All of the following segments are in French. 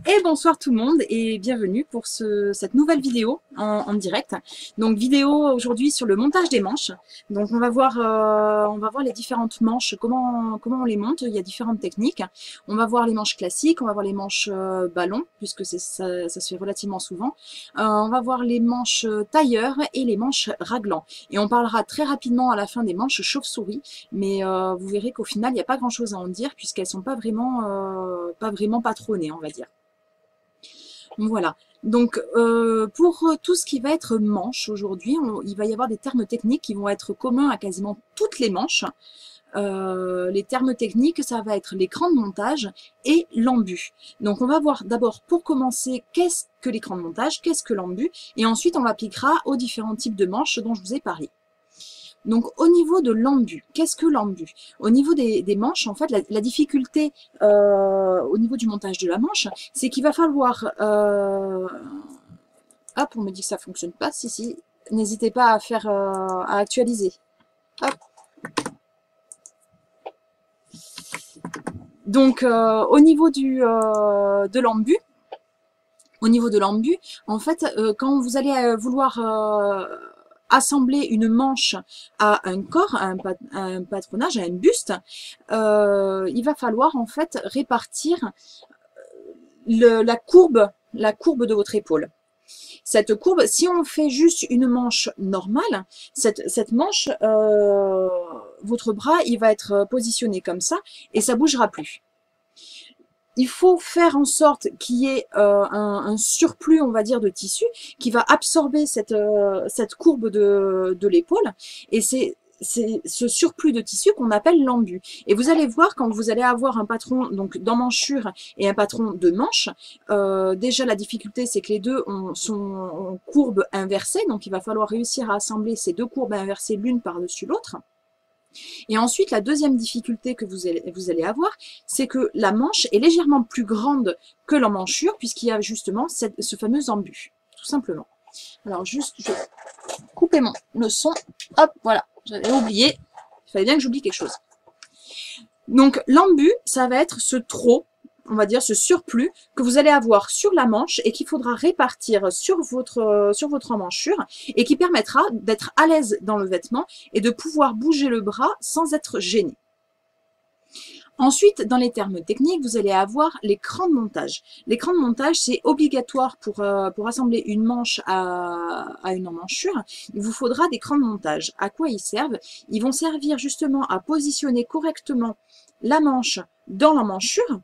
Et bonsoir tout le monde et bienvenue pour cette nouvelle vidéo en direct. Donc vidéo aujourd'hui sur le montage des manches. Donc on va voir les différentes manches, comment on les monte. Il y a différentes techniques. On va voir les manches classiques, on va voir les manches ballon puisque ça se fait relativement souvent. On va voir les manches tailleur et les manches raglan. Et on parlera très rapidement à la fin des manches chauve-souris, mais vous verrez qu'au final il n'y a pas grand-chose à en dire puisqu'elles sont pas vraiment patronnées, on va dire. Voilà. Donc, pour tout ce qui va être manche aujourd'hui, il va y avoir des termes techniques qui vont être communs à quasiment toutes les manches. Les termes techniques, ça va être l'écran de montage et l'embu. Donc, on va voir d'abord, pour commencer, qu'est-ce que l'écran de montage, qu'est-ce que l'embu, et ensuite, on l'appliquera aux différents types de manches dont je vous ai parlé. Donc au niveau de l'embu, qu'est-ce que l'embu? Au niveau des manches, en fait, la difficulté au niveau du montage de la manche, c'est qu'il va falloir... Hop, on me dit que ça fonctionne pas. Si, n'hésitez pas à faire à actualiser. Hop. Donc au niveau de l'embu, en fait, quand vous allez vouloir assembler une manche à un corps, à un patronage, à un buste, il va falloir en fait répartir la courbe de votre épaule. Cette courbe, si on fait juste une manche normale, cette manche, votre bras, il va être positionné comme ça et ça bougera plus. Il faut faire en sorte qu'il y ait un surplus, on va dire, de tissu qui va absorber cette courbe de l'épaule. Et c'est ce surplus de tissu qu'on appelle l'embu. Et vous allez voir, quand vous allez avoir un patron donc d'emmanchure et un patron de manche, déjà la difficulté, c'est que les deux sont en courbe inversée. Donc il va falloir réussir à assembler ces deux courbes inversées l'une par-dessus l'autre. Et ensuite, la deuxième difficulté que vous allez avoir, c'est que la manche est légèrement plus grande que l'emmanchure, puisqu'il y a justement ce fameux embu, tout simplement. Alors juste, je vais couper le son. Hop, voilà, j'avais oublié. Il fallait bien que j'oublie quelque chose. Donc l'embu, ça va être ce trop, on va dire ce surplus que vous allez avoir sur la manche et qu'il faudra répartir sur votre emmanchure et qui permettra d'être à l'aise dans le vêtement et de pouvoir bouger le bras sans être gêné. Ensuite, dans les termes techniques, vous allez avoir l'écran de montage. L'écran de montage, c'est obligatoire pour assembler une manche à une emmanchure. Il vous faudra des crans de montage. À quoi ils servent? Ils vont servir justement à positionner correctement la manche dans l'emmanchure,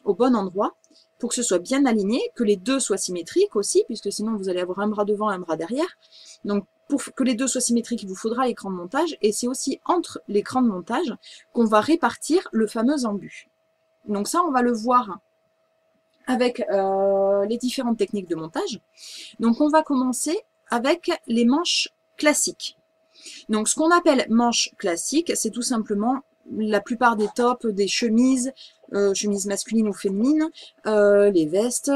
au bon endroit, pour que ce soit bien aligné, que les deux soient symétriques aussi, puisque sinon vous allez avoir un bras devant et un bras derrière. Donc pour que les deux soient symétriques, il vous faudra l'écran de montage, et c'est aussi entre l'écran de montage qu'on va répartir le fameux embu. Donc ça, on va le voir avec les différentes techniques de montage. Donc on va commencer avec les manches classiques. Donc ce qu'on appelle manches classiques, c'est tout simplement la plupart des tops, des chemises, chemises masculines ou féminines, les vestes,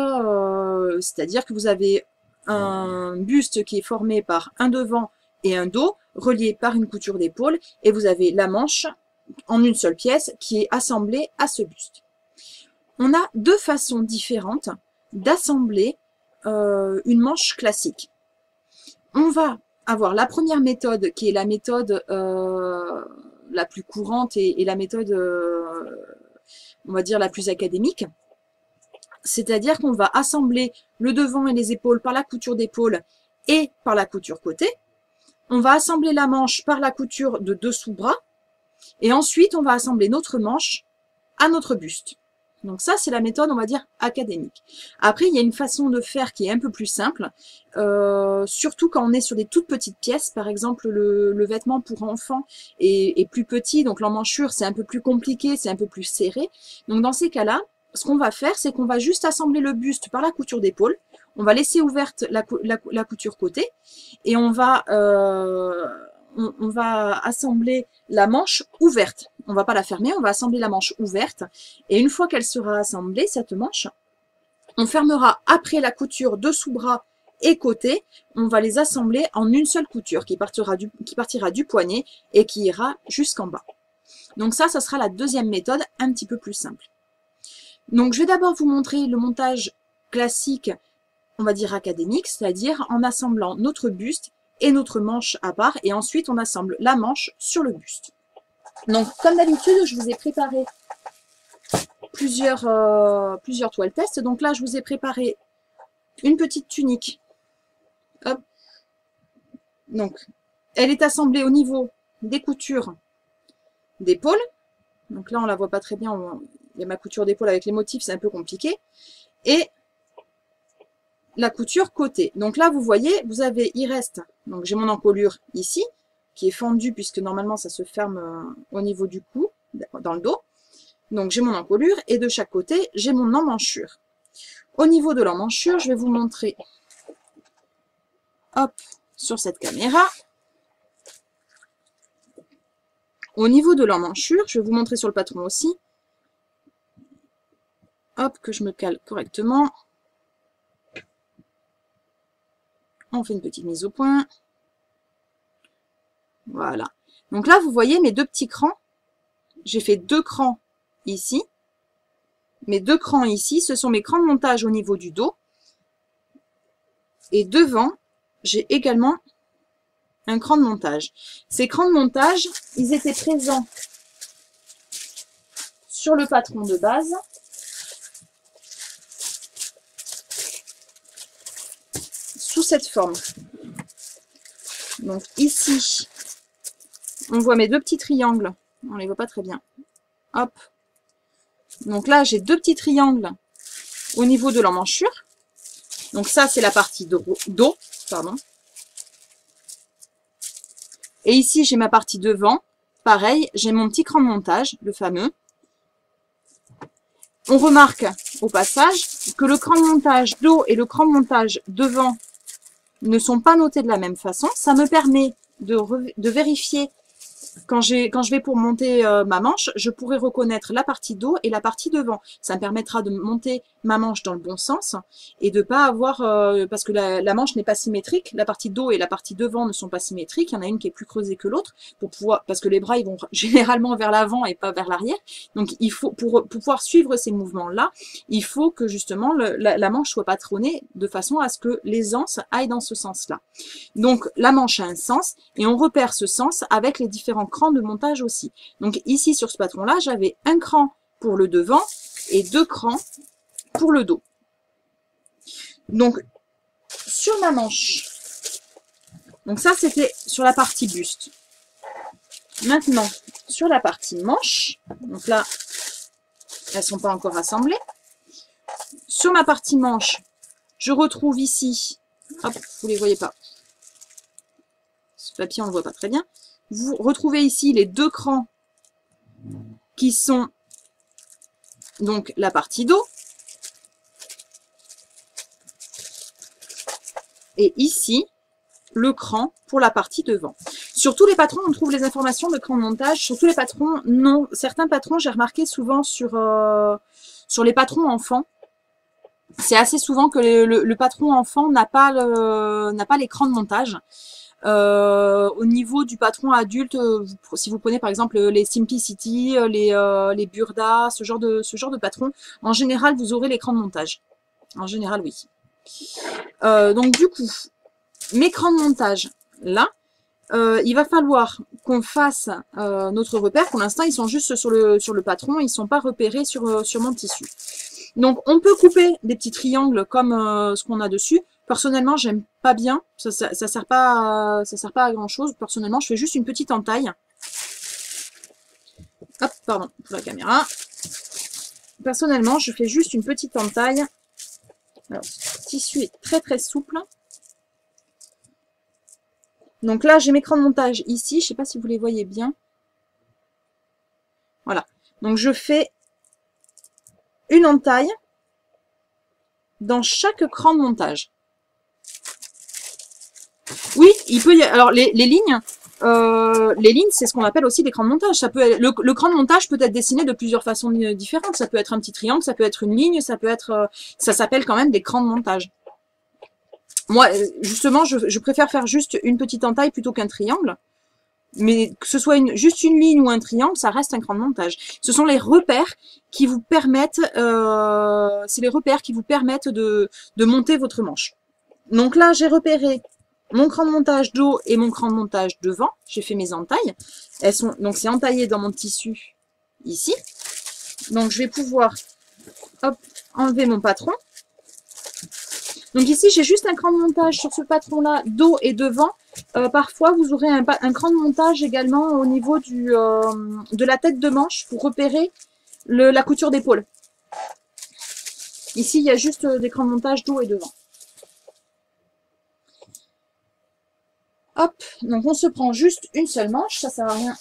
c'est-à-dire que vous avez un buste qui est formé par un devant et un dos, relié par une couture d'épaule, et vous avez la manche en une seule pièce qui est assemblée à ce buste. On a deux façons différentes d'assembler une manche classique. On va avoir la première méthode qui est la méthode la plus courante et la méthode, on va dire, la plus académique. C'est-à-dire qu'on va assembler le devant et les épaules par la couture d'épaule et par la couture côté. On va assembler la manche par la couture de dessous-bras. Et ensuite, on va assembler notre manche à notre buste. Donc ça, c'est la méthode, on va dire, académique. Après, il y a une façon de faire qui est un peu plus simple, surtout quand on est sur des toutes petites pièces. Par exemple, le vêtement pour enfants est plus petit, donc l'emmanchure, c'est un peu plus compliqué, c'est un peu plus serré. Donc dans ces cas-là, ce qu'on va faire, c'est qu'on va juste assembler le buste par la couture d'épaule, on va laisser ouverte la couture côté, et on va assembler la manche ouverte. On va pas la fermer, on va assembler la manche ouverte. Et une fois qu'elle sera assemblée, cette manche, on fermera après la couture dessous-bras et côté. On va les assembler en une seule couture qui partira du poignet et qui ira jusqu'en bas. Donc ça sera la deuxième méthode, un petit peu plus simple. Donc je vais d'abord vous montrer le montage classique, on va dire académique, c'est-à-dire en assemblant notre buste et notre manche à part, et ensuite on assemble la manche sur le buste. Donc, comme d'habitude, je vous ai préparé plusieurs toiles test. Donc là, je vous ai préparé une petite tunique. Hop. Donc, elle est assemblée au niveau des coutures d'épaule. Donc là, on la voit pas très bien. Il y a ma couture d'épaule avec les motifs, c'est un peu compliqué. Et la couture côté. Donc là, vous voyez, il reste, donc j'ai mon encolure ici, qui est fendue, puisque normalement, ça se ferme au niveau du cou, dans le dos. Donc j'ai mon encolure, et de chaque côté, j'ai mon emmanchure. Au niveau de l'emmanchure, je vais vous montrer, hop, sur cette caméra. Au niveau de l'emmanchure, je vais vous montrer sur le patron aussi. Hop, que je me cale correctement. On fait une petite mise au point. Voilà. Donc là, vous voyez mes deux petits crans. J'ai fait 2 crans ici. Mes 2 crans ici, ce sont mes crans de montage au niveau du dos. Et devant, j'ai également un cran de montage. Ces crans de montage, ils étaient présents sur le patron de base. Sous cette forme. Donc ici, on voit mes 2 petits triangles. On les voit pas très bien. Hop. Donc là, j'ai 2 petits triangles au niveau de l'emmanchure. Donc ça, c'est la partie dos, pardon. Et ici, j'ai ma partie devant. Pareil, j'ai mon petit cran de montage, le fameux. On remarque au passage que le cran de montage dos et le cran de montage devant ne sont pas notés de la même façon. Ça me permet de vérifier quand je vais pour monter ma manche, je pourrai reconnaître la partie dos et la partie devant. Ça me permettra de monter ma manche dans le bon sens et de pas avoir, parce que la manche n'est pas symétrique, la partie dos et la partie devant ne sont pas symétriques, il y en a une qui est plus creusée que l'autre, parce que les bras ils vont généralement vers l'avant et pas vers l'arrière. Donc il faut, pour pouvoir suivre ces mouvements-là, il faut que justement la manche soit patronnée de façon à ce que les anses aillent dans ce sens-là. Donc la manche a un sens et on repère ce sens avec les différents crans de montage aussi. Donc ici sur ce patron-là, j'avais un cran pour le devant et 2 crans pour le dos. Donc sur ma manche, donc ça c'était sur la partie buste. Maintenant sur la partie manche, donc là elles sont pas encore assemblées. Sur ma partie manche, je retrouve ici, hop, vous les voyez pas, ce papier on le voit pas très bien. Vous retrouvez ici les 2 crans qui sont donc la partie dos. Et ici, le cran pour la partie devant. Sur tous les patrons, on trouve les informations de cran de montage. Sur tous les patrons, non. Certains patrons, j'ai remarqué souvent sur les patrons enfants. C'est assez souvent que le patron enfant n'a pas les crans de montage. Au niveau du patron adulte, si vous prenez par exemple les Simplicity, les Burda, ce genre de patron, en général vous aurez l'écran de montage. En général oui. Donc du coup, mes crans de montage là, il va falloir qu'on fasse notre repère. Pour l'instant ils sont juste sur le patron, ils sont pas repérés sur mon tissu. Donc on peut couper des petits triangles comme ce qu'on a dessus. Personnellement, j'aime pas bien. Ça sert pas à grand chose. Personnellement, je fais juste une petite entaille. Hop, pardon, pour la caméra. Personnellement, je fais juste une petite entaille. Alors, ce tissu est très très souple. Donc là, j'ai mes crans de montage ici. Je sais pas si vous les voyez bien. Voilà. Donc je fais une entaille dans chaque cran de montage. Oui, il peut y avoir, alors les lignes, c'est ce qu'on appelle aussi des crans de montage. Ça peut être, le cran de montage peut être dessiné de plusieurs façons différentes. Ça peut être un petit triangle, ça peut être une ligne, ça peut être, ça s'appelle quand même des crans de montage. Moi, justement, je préfère faire juste une petite entaille plutôt qu'un triangle. Mais que ce soit juste une ligne ou un triangle, ça reste un cran de montage. Ce sont les repères qui vous permettent, de monter votre manche. Donc là, j'ai repéré mon cran de montage dos et mon cran de montage devant. J'ai fait mes entailles. Donc c'est entaillé dans mon tissu ici. Donc je vais pouvoir hop, enlever mon patron. Donc ici, j'ai juste un cran de montage sur ce patron-là, dos et devant. Parfois, vous aurez un cran de montage également au niveau de la tête de manche pour repérer la couture d'épaule. Ici, il y a juste des crans de montage dos et devant. Hop, donc on se prend juste une seule manche, ça sert à rien.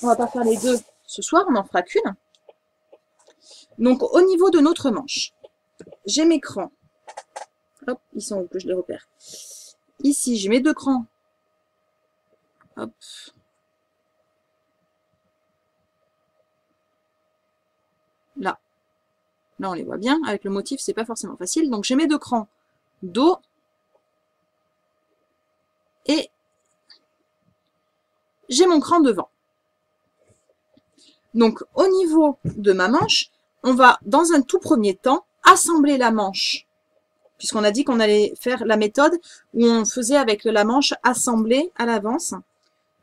On va pas faire les deux ce soir, on n'en fera qu'une. Donc au niveau de notre manche, j'ai mes crans. Hop, ils sont où que je les repère? Ici, j'ai mes deux crans. Hop. Là. Là, on les voit bien. Avec le motif, c'est pas forcément facile. Donc, j'ai mes deux crans dos. Et j'ai mon cran devant. Donc, au niveau de ma manche, on va, dans un tout premier temps, assembler la manche. Puisqu'on a dit qu'on allait faire la méthode où on faisait avec la manche assemblée à l'avance.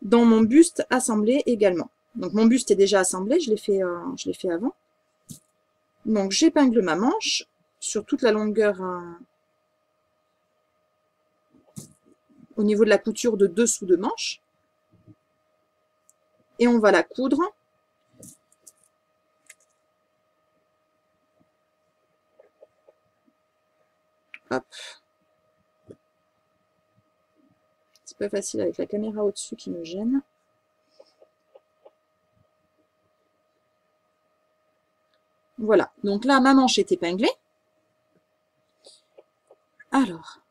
Dans mon buste assemblé également. Donc, mon buste est déjà assemblé, je l'ai fait avant. Donc, j'épingle ma manche sur toute la longueur au niveau de la couture de dessous de manche. Et on va la coudre. Hop. C'est pas facile avec la caméra au-dessus qui me gêne. Voilà, donc là, ma manche est épinglée. Alors,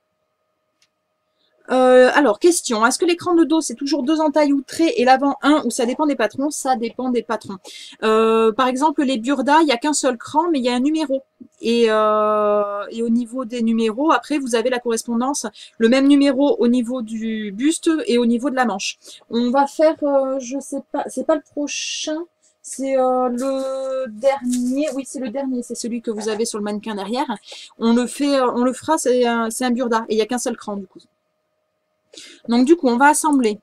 question, est-ce que l'écran de dos, c'est toujours 2 entailles outrées et l'avant 1 ou ça dépend des patrons? Ça dépend des patrons. Par exemple, les burdas, il n'y a qu'un seul cran, mais il y a un numéro. Et au niveau des numéros, après, vous avez la correspondance, le même numéro au niveau du buste et au niveau de la manche. On va faire, je sais pas, c'est pas le prochain, c'est le dernier, oui, c'est le dernier, c'est celui que vous avez sur le mannequin derrière. On le fera, c'est un burda, et il n'y a qu'un seul cran, du coup. Donc, du coup, on va assembler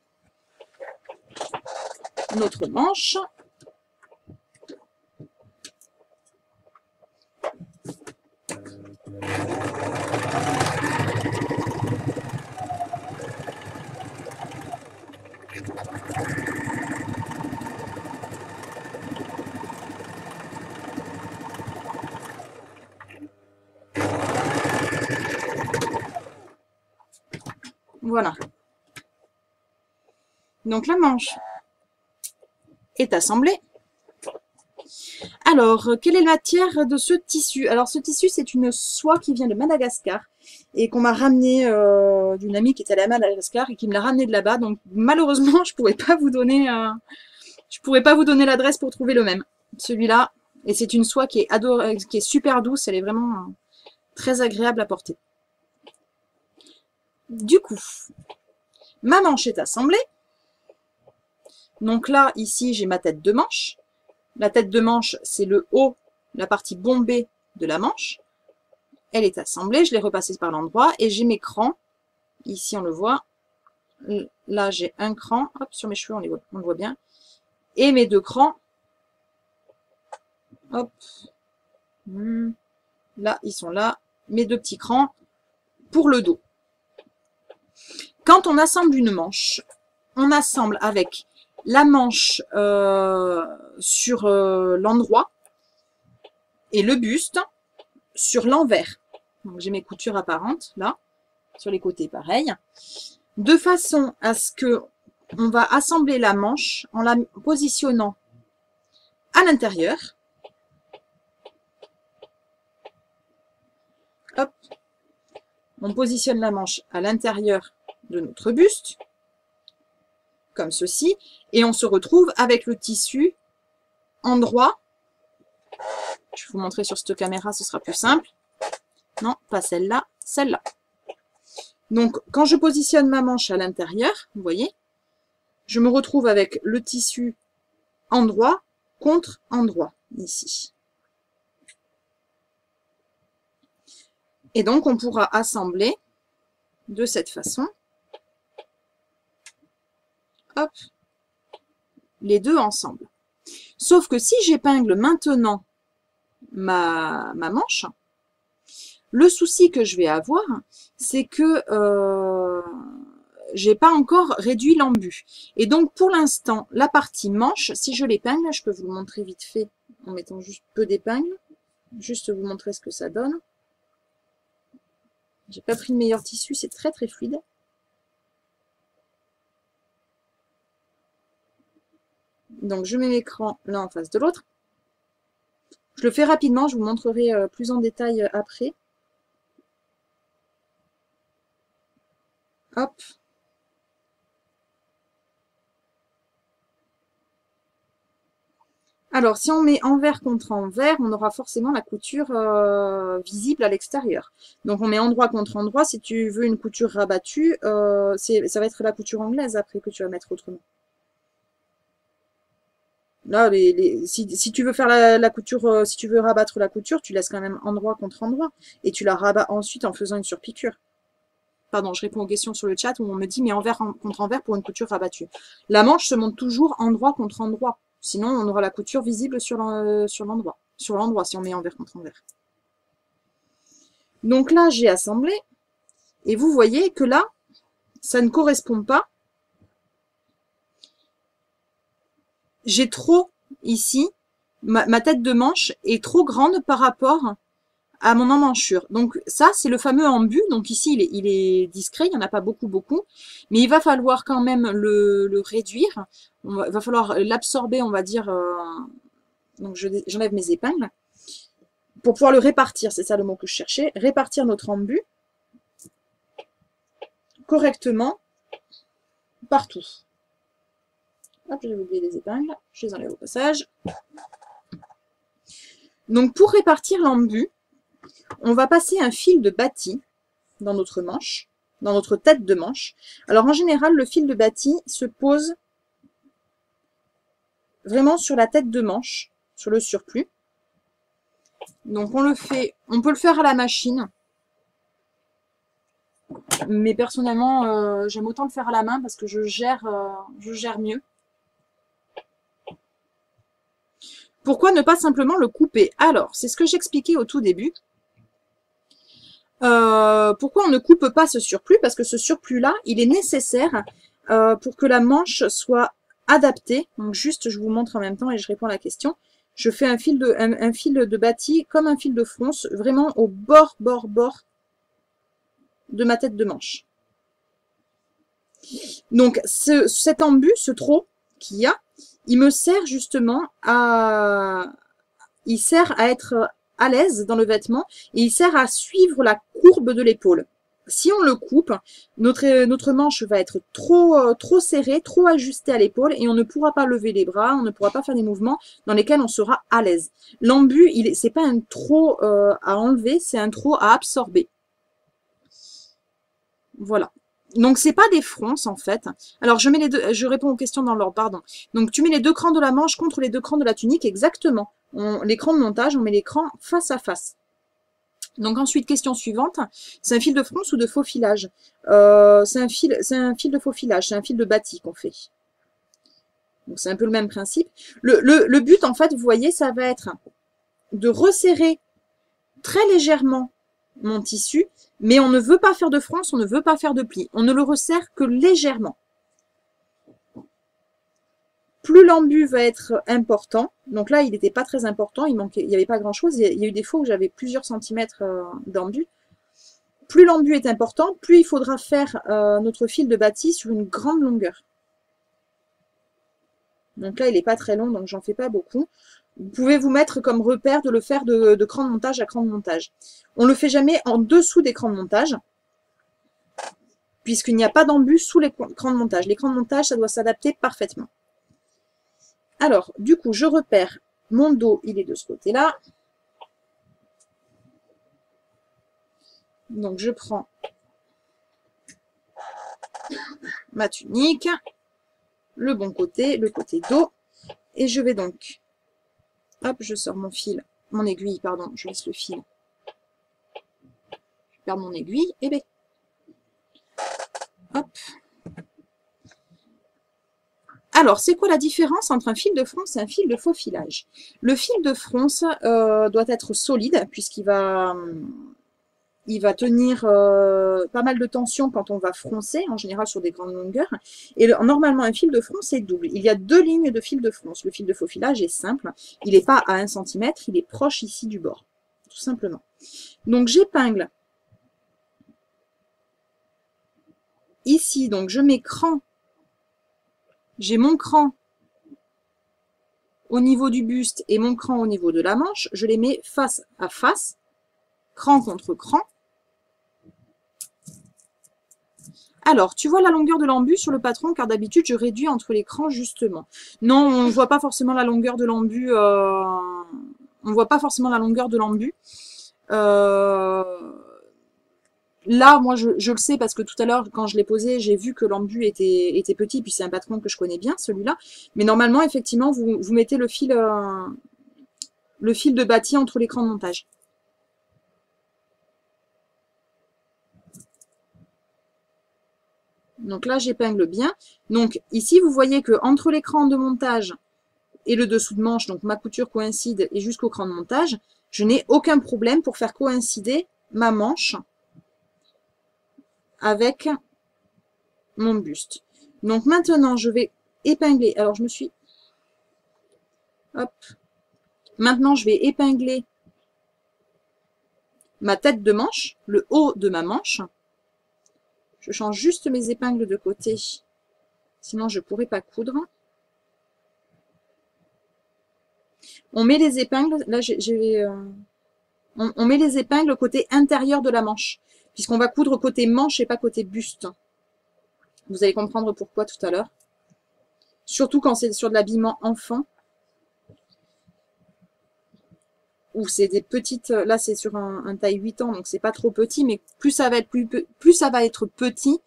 notre manche. Voilà. Donc la manche est assemblée. Alors, quelle est la matière de ce tissu? Alors ce tissu, c'est une soie qui vient de Madagascar et qu'on m'a ramené d'une amie qui était allée à Madagascar et qui me l'a ramené de là-bas. Donc malheureusement, je pourrais pas vous donner l'adresse pour trouver le même. Celui-là, et c'est une soie qui est super douce, elle est vraiment très agréable à porter. Du coup, ma manche est assemblée. Donc là, ici, j'ai ma tête de manche. La tête de manche, c'est le haut, la partie bombée de la manche. Elle est assemblée, je l'ai repassée par l'endroit et j'ai mes crans. Ici, on le voit. Là, j'ai un cran. Hop, sur mes cheveux, on le voit bien. Et mes deux crans. Hop. Là, ils sont là. Mes deux petits crans pour le dos. Quand on assemble une manche, on assemble avec la manche sur l'endroit et le buste sur l'envers. Donc j'ai mes coutures apparentes là, sur les côtés pareil, de façon à ce que on va assembler la manche en la positionnant à l'intérieur. Hop, on positionne la manche à l'intérieur de notre buste, comme ceci, et on se retrouve avec le tissu endroit. Je vais vous montrer sur cette caméra, ce sera plus simple. Non, pas celle-là, celle-là. Donc, quand je positionne ma manche à l'intérieur, vous voyez, je me retrouve avec le tissu endroit contre endroit, ici. Et donc, on pourra assembler de cette façon, hop, les deux ensemble. Sauf que si j'épingle maintenant ma manche, le souci que je vais avoir, c'est que j'ai pas encore réduit l'embut. Et donc, pour l'instant, la partie manche, si je l'épingle, je peux vous le montrer vite fait en mettant juste peu d'épingles, juste vous montrer ce que ça donne. J'ai pas pris le meilleur tissu, c'est très très fluide. Donc je mets l'écran l'un en face de l'autre. Je le fais rapidement, je vous montrerai plus en détail après. Hop. Alors, si on met envers contre envers, on aura forcément la couture visible à l'extérieur. Donc, on met endroit contre endroit. Si tu veux une couture rabattue, ça va être la couture anglaise après que tu vas mettre autrement. Là, si tu veux faire la couture, si tu veux rabattre la couture, tu laisses quand même endroit contre endroit. Et tu la rabats ensuite en faisant une surpiqûre. Pardon, je réponds aux questions sur le chat où on me dit mais envers contre envers pour une couture rabattue. La manche se monte toujours endroit contre endroit. Sinon, on aura la couture visible sur l'endroit. Sur l'endroit, si on met envers contre envers. Donc là, j'ai assemblé. Et vous voyez que là, ça ne correspond pas. J'ai trop ici. Ma tête de manche est trop grande par rapport à mon emmanchure. Donc ça, c'est le fameux embut. Donc ici, il est discret, il n'y en a pas beaucoup, mais il va falloir quand même le réduire. Il va falloir l'absorber, on va dire. Donc j'enlève mes épingles. Pour pouvoir le répartir, c'est ça le mot que je cherchais. Répartir notre embut correctement partout. Hop, j'ai oublié les épingles. Je les enlève au passage. Donc pour répartir l'embut, on va passer un fil de bâti dans notre manche, dans notre tête de manche. Alors en général, le fil de bâti se pose vraiment sur la tête de manche, sur le surplus. Donc on peut le faire à la machine, mais personnellement j'aime autant le faire à la main parce que je gère mieux. Pourquoi ne pas simplement le couper? Alors, c'est ce que j'expliquais au tout début. Pourquoi on ne coupe pas ce surplus? Parce que ce surplus-là, il est nécessaire pour que la manche soit adaptée. Donc juste, je vous montre en même temps et je réponds à la question. Je fais un fil de bâti comme un fil de fronce, vraiment au bord de ma tête de manche. Donc cet embut, ce trou qu'il y a, il me sert justement il sert à être à l'aise dans le vêtement et il sert à suivre la courbe de l'épaule. Si on le coupe, notre manche va être trop serrée, trop ajustée à l'épaule et on ne pourra pas lever les bras, on ne pourra pas faire des mouvements dans lesquels on sera à l'aise. L'embut, c'est pas un trop à enlever, c'est un trop à absorber. Voilà. Donc c'est pas des fronces en fait. Alors je réponds aux questions dans l'ordre, pardon. Donc tu mets les deux crans de la manche contre les deux crans de la tunique, exactement. Les crans de montage, on met les crans face à face. Donc ensuite, question suivante, c'est un fil de fronce ou de faux filage? C'est un fil de faux filage, c'est un fil de bâti qu'on fait. Donc c'est un peu le même principe. Le but en fait, vous voyez, ça va être de resserrer très légèrement mon tissu, mais on ne veut pas faire de fronce, on ne veut pas faire de pli. On ne le resserre que légèrement. Plus l'embut va être important, donc là il n'était pas très important, il n'y avait pas grand chose, il y a eu des fois où j'avais plusieurs centimètres d'embut. Plus l'embut est important, plus il faudra faire notre fil de bâti sur une grande longueur. Donc là il n'est pas très long, donc j'en fais pas beaucoup. Vous pouvez vous mettre comme repère de le faire de cran de montage à cran de montage. On ne le fait jamais en dessous des crans de montage, puisqu'il n'y a pas d'embut sous les crans de montage. Les crans de montage, ça doit s'adapter parfaitement. Alors, du coup, je repère mon dos, il est de ce côté-là. Donc, je prends ma tunique. le bon côté, le côté dos. Et je vais donc, hop, je sors mon fil, mon aiguille, pardon, je laisse le fil. Je perds mon aiguille, et bien, hop. Alors, c'est quoi la différence entre un fil de fronce et un fil de faux filage? Le fil de fronce doit être solide, puisqu'il va... il va tenir pas mal de tension quand on va froncer, en général sur des grandes longueurs. Et normalement, un fil de fronce est double. Il y a deux lignes de fil de fronce. Le fil de faux filage est simple. Il n'est pas à 1 cm, il est proche ici du bord, tout simplement. Donc j'épingle ici, donc je mets cran. J'ai mon cran au niveau du buste et mon cran au niveau de la manche. Je les mets face à face, cran contre cran. Alors, tu vois la longueur de l'embu sur le patron, car d'habitude, je réduis entre les crans, justement. Non, on ne voit pas forcément la longueur de l'embu. On voit pas forcément la longueur de l'embu. Là, moi, je le sais parce que tout à l'heure, quand je l'ai posé, j'ai vu que l'embu était petit, puis c'est un patron que je connais bien, celui-là. Mais normalement, effectivement, vous mettez le fil de bâti entre les crans de montage. Donc là, j'épingle bien. Donc ici, vous voyez que entre l'écran de montage et le dessous de manche, donc ma couture coïncide et jusqu'au cran de montage, je n'ai aucun problème pour faire coïncider ma manche avec mon buste. Donc maintenant, je vais épingler. Alors, je me suis... Hop. Maintenant, je vais épingler ma tête de manche, le haut de ma manche. Je change juste mes épingles de côté, sinon je ne pourrais pas coudre. On met les épingles, là on met les épingles côté intérieur de la manche, puisqu'on va coudre côté manche et pas côté buste. Vous allez comprendre pourquoi tout à l'heure. Surtout quand c'est sur de l'habillement enfant. Ou c'est des petites, là c'est sur un taille 8 ans, donc c'est pas trop petit, mais plus ça va être plus ça va être petit,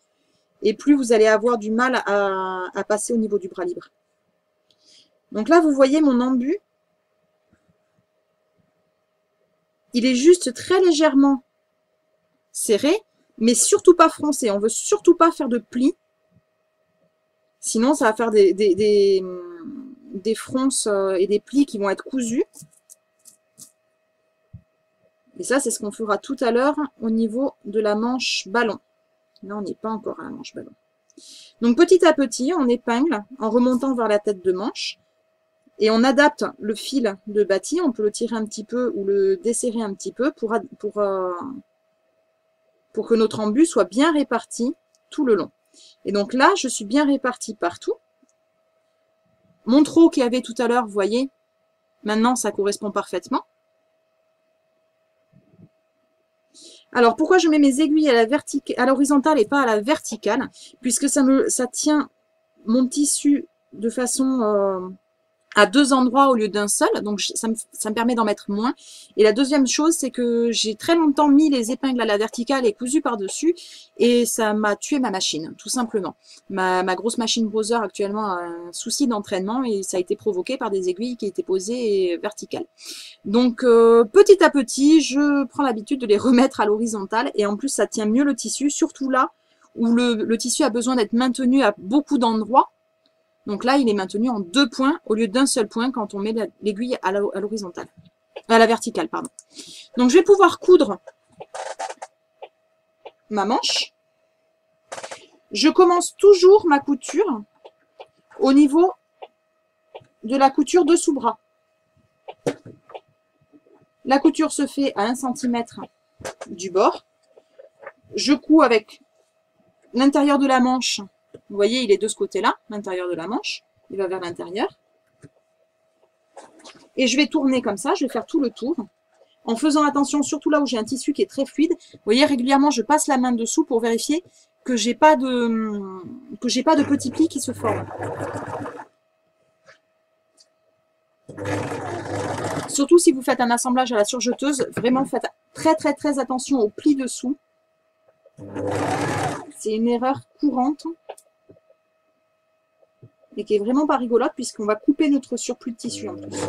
et plus vous allez avoir du mal à passer au niveau du bras libre. Donc là, vous voyez mon embu, il est juste très légèrement serré, mais surtout pas froncé. On veut surtout pas faire de plis, sinon ça va faire des fronces et des plis qui vont être cousus. Et ça, c'est ce qu'on fera tout à l'heure au niveau de la manche ballon. Là, on n'est pas encore à la manche ballon. Donc, petit à petit, on épingle en remontant vers la tête de manche. Et on adapte le fil de bâti. On peut le tirer un petit peu ou le desserrer un petit peu pour que notre embu soit bien réparti tout le long. Et donc là, je suis bien répartie partout. Mon trot qu'il y avait tout à l'heure, vous voyez, maintenant, ça correspond parfaitement. Alors, pourquoi je mets mes aiguilles à l'horizontale et pas à la verticale? Puisque ça tient mon tissu de façon à deux endroits au lieu d'un seul. Donc, ça me permet d'en mettre moins. Et la deuxième chose, c'est que j'ai très longtemps mis les épingles à la verticale et cousu par-dessus. Et ça m'a tué ma machine, tout simplement. Ma grosse machine Brother actuellement a un souci d'entraînement et ça a été provoqué par des aiguilles qui étaient posées verticales. Donc, petit à petit, je prends l'habitude de les remettre à l'horizontale. Et en plus, ça tient mieux le tissu, surtout là où le tissu a besoin d'être maintenu à beaucoup d'endroits. Donc là, il est maintenu en 2 points au lieu d'un seul point quand on met l'aiguille à l'horizontale. À la verticale, pardon. Donc, je vais pouvoir coudre ma manche. Je commence toujours ma couture au niveau de la couture dessous bras. La couture se fait à 1 cm du bord. Je couds avec l'intérieur de la manche. Vous voyez, il est de ce côté-là, l'intérieur de la manche. Il va vers l'intérieur. Et je vais tourner comme ça, je vais faire tout le tour. En faisant attention, surtout là où j'ai un tissu qui est très fluide. Vous voyez, régulièrement, je passe la main dessous pour vérifier que j'ai pas de petits plis qui se forment. Surtout si vous faites un assemblage à la surjeteuse, vraiment faites très attention aux plis dessous. C'est une erreur courante. et qui est vraiment pas rigolote puisqu'on va couper notre surplus de tissu en plus.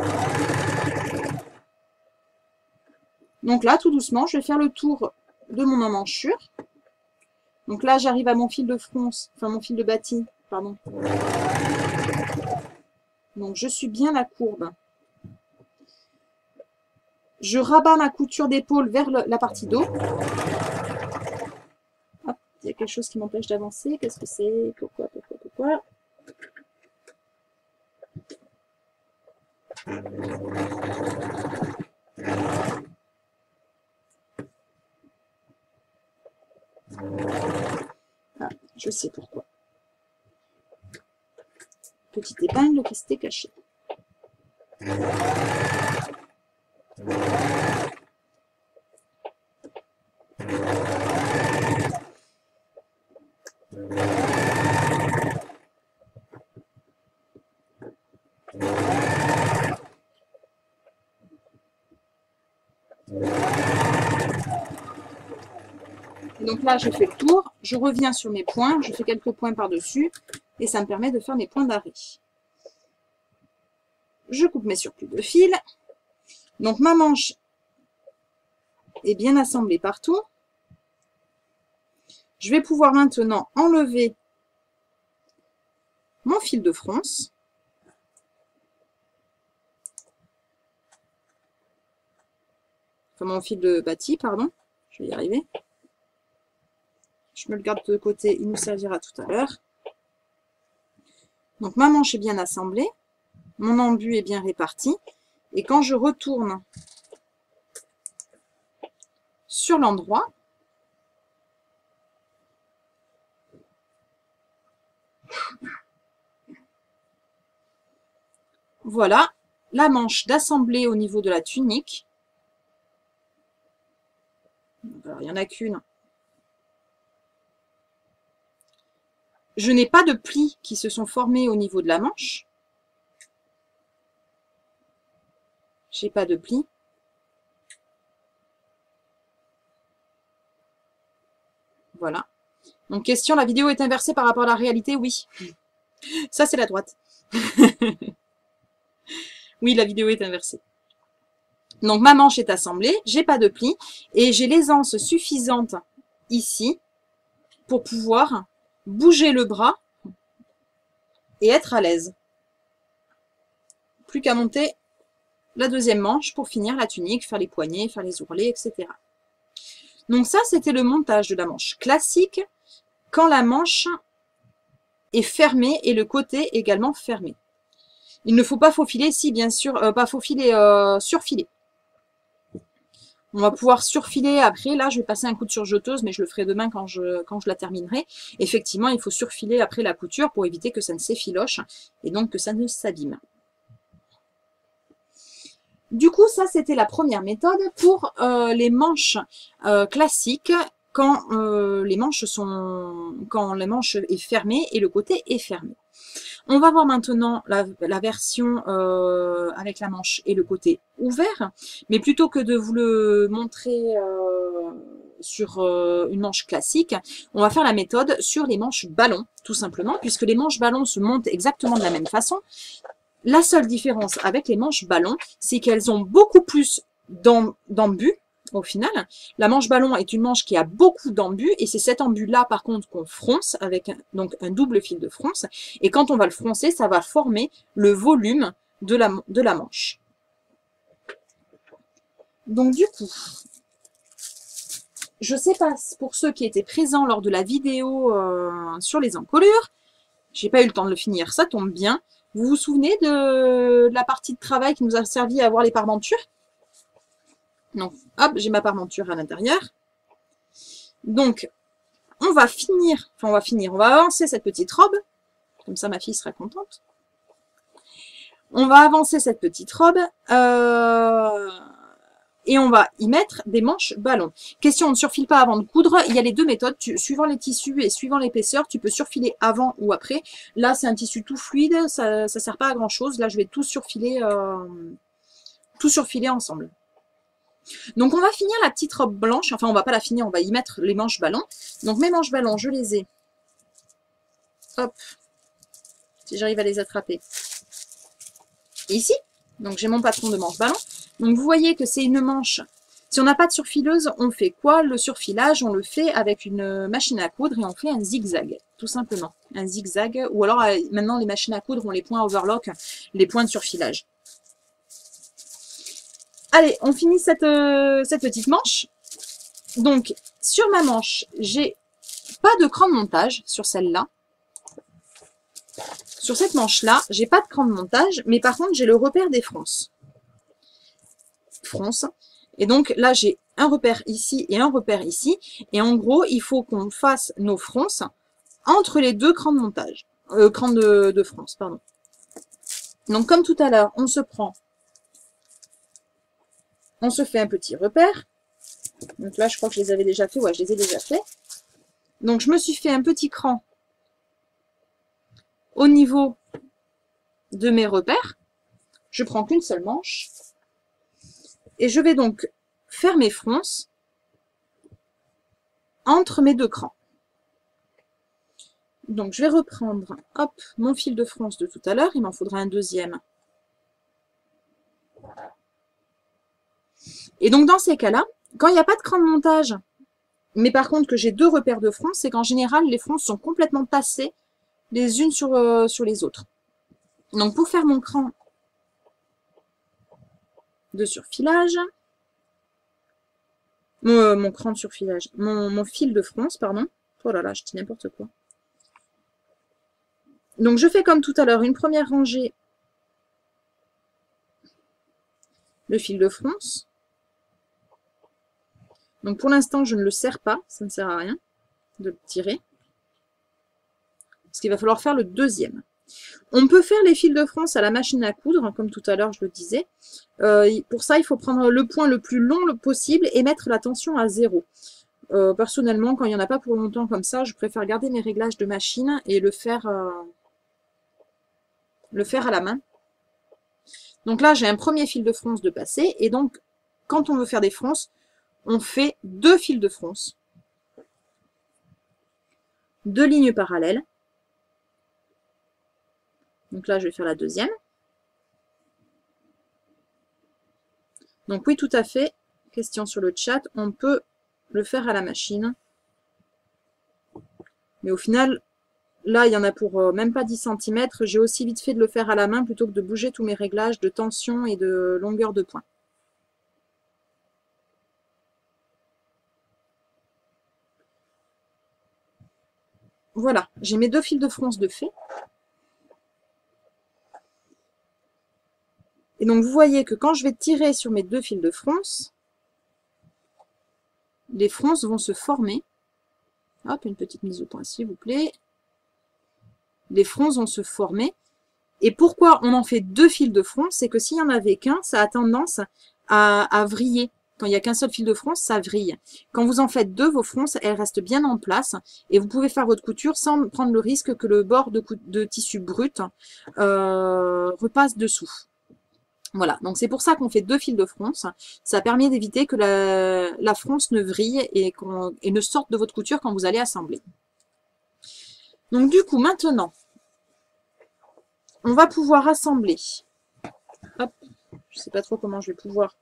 Donc là, tout doucement, je vais faire le tour de mon emmanchure. Donc là, j'arrive à mon fil de fronce, enfin mon fil de bâti, pardon. Donc je suis bien la courbe. Je rabats ma couture d'épaule vers la partie dos. Hop, il y a quelque chose qui m'empêche d'avancer. Qu'est-ce que c'est? Pourquoi? Ah, je sais pourquoi. Petite épingle qui s'était cachée. Donc là, je fais le tour, je reviens sur mes points, je fais quelques points par-dessus, et ça me permet de faire mes points d'arrêt. Je coupe mes surplus de fil. Donc ma manche est bien assemblée partout. Je vais pouvoir maintenant enlever mon fil de fronce. Enfin, mon fil de bâti, pardon. Je vais y arriver. Je me le garde de côté, il nous servira tout à l'heure. Donc ma manche est bien assemblée. Mon embu est bien réparti. Et quand je retourne sur l'endroit, voilà la manche d'assemblée au niveau de la tunique. Alors, il n'y en a qu'une. Je n'ai pas de plis qui se sont formés au niveau de la manche. J'ai pas de plis. Voilà. Donc, question, la vidéo est inversée par rapport à la réalité? Oui. Ça, c'est la droite. Oui, la vidéo est inversée. Donc, ma manche est assemblée, j'ai pas de plis et j'ai l'aisance suffisante ici pour pouvoir bouger le bras et être à l'aise. Plus qu'à monter la deuxième manche pour finir la tunique, faire les poignets, faire les ourlets, etc. Donc ça, c'était le montage de la manche classique quand la manche est fermée et le côté également fermé. Il ne faut pas faufiler, si bien sûr, pas faufiler, surfiler. On va pouvoir surfiler après. Là, je vais passer un coup de surjeteuse, mais je le ferai demain quand je la terminerai. Effectivement, il faut surfiler après la couture pour éviter que ça ne s'effiloche et donc que ça ne s'abîme. Du coup, ça, c'était la première méthode pour les manches classiques quand les manches est fermée et le côté est fermé. On va voir maintenant la version avec la manche et le côté ouvert, mais plutôt que de vous le montrer sur une manche classique, on va faire la méthode sur les manches ballons, tout simplement, puisque les manches ballons se montent exactement de la même façon. La seule différence avec les manches ballons, c'est qu'elles ont beaucoup plus d'embus. Au final, la manche ballon est une manche qui a beaucoup d'embus et c'est cet embut-là, par contre, qu'on fronce avec donc un double fil de fronce. Et quand on va le froncer, ça va former le volume de la manche. Donc du coup, je ne sais pas pour ceux qui étaient présents lors de la vidéo sur les encolures, j'ai pas eu le temps de le finir, ça tombe bien. Vous vous souvenez de la partie de travail qui nous a servi à voir les parmentures? Donc, hop, j'ai ma parmenture à l'intérieur. Donc, on va avancer cette petite robe. Comme ça, ma fille sera contente. On va avancer cette petite robe et on va y mettre des manches ballons. Question, on ne surfile pas avant de coudre. Il y a les deux méthodes. Suivant les tissus et suivant l'épaisseur, tu peux surfiler avant ou après. Là, c'est un tissu tout fluide. Ça ne sert pas à grand-chose. Là, je vais tout surfiler ensemble. Donc, on va finir la petite robe blanche. Enfin, on va pas la finir, on va y mettre les manches ballons. Donc, mes manches ballons, je les ai, hop, si j'arrive à les attraper. Ici, donc j'ai mon patron de manche ballon. Donc vous voyez que c'est une manche. Si on n'a pas de surfileuse, on fait quoi? Le surfilage, on le fait avec une machine à coudre et on fait un zigzag, tout simplement. Un zigzag, ou alors maintenant les machines à coudre ont les points overlock, les points de surfilage. Allez, on finit cette petite manche. Donc, sur ma manche, j'ai pas de cran de montage sur celle-là. Sur cette manche-là, j'ai pas de cran de montage, mais par contre, j'ai le repère des fronces. Fronces. Et donc là, j'ai un repère ici et un repère ici. Et en gros, il faut qu'on fasse nos fronces entre les deux crans de montage. Crans de fronces, pardon. Donc comme tout à l'heure, on se fait un petit repère. Donc là, je crois que je les avais déjà fait. Ouais, je les ai déjà fait. Donc je me suis fait un petit cran au niveau de mes repères. Je prends qu'une seule manche. Et je vais donc faire mes fronces entre mes deux crans. Donc je vais reprendre hop, mon fil de fronce de tout à l'heure. Il m'en faudra un deuxième. Et donc dans ces cas-là, quand il n'y a pas de cran de montage, mais par contre que j'ai deux repères de fronce, c'est qu'en général, les fronces sont complètement tassées les unes sur les autres. Donc pour faire mon cran de surfilage, mon cran de surfilage, mon fil de fronce, pardon. Oh là là, je dis n'importe quoi. Donc je fais comme tout à l'heure, une première rangée, le fil de fronce. Donc pour l'instant, je ne le serre pas, ça ne sert à rien de le tirer. Parce qu'il va falloir faire le deuxième. On peut faire les fils de fronce à la machine à coudre, comme tout à l'heure je le disais. Pour ça, il faut prendre le point le plus long possible et mettre la tension à 0. Personnellement, quand il n'y en a pas pour longtemps comme ça, je préfère garder mes réglages de machine et le faire à la main. Donc là, j'ai un premier fil de fronce de passé. Et donc, quand on veut faire des fronces, on fait deux fils de fronce. Deux lignes parallèles. Donc là, je vais faire la deuxième. Donc oui, tout à fait. Question sur le chat. On peut le faire à la machine. Mais au final, là, il y en a pour même pas 10 cm. J'ai aussi vite fait de le faire à la main plutôt que de bouger tous mes réglages de tension et de longueur de point. Voilà, j'ai mes deux fils de fronce de fait. Et donc, vous voyez que quand je vais tirer sur mes deux fils de fronce, les fronces vont se former. Hop, une petite mise au point, s'il vous plaît. Les fronces vont se former. Et pourquoi on en fait deux fils de fronce? C'est que s'il n'y en avait qu'un, ça a tendance à vriller. Quand il n'y a qu'un seul fil de fronce, ça vrille. Quand vous en faites deux, vos fronces, elles restent bien en place. Et vous pouvez faire votre couture sans prendre le risque que le bord de tissu brut repasse dessous. Voilà, donc c'est pour ça qu'on fait deux fils de fronce. Ça permet d'éviter que la fronce ne vrille et ne sorte de votre couture quand vous allez assembler. Donc du coup, maintenant, on va pouvoir assembler. Hop, je ne sais pas trop comment je vais pouvoir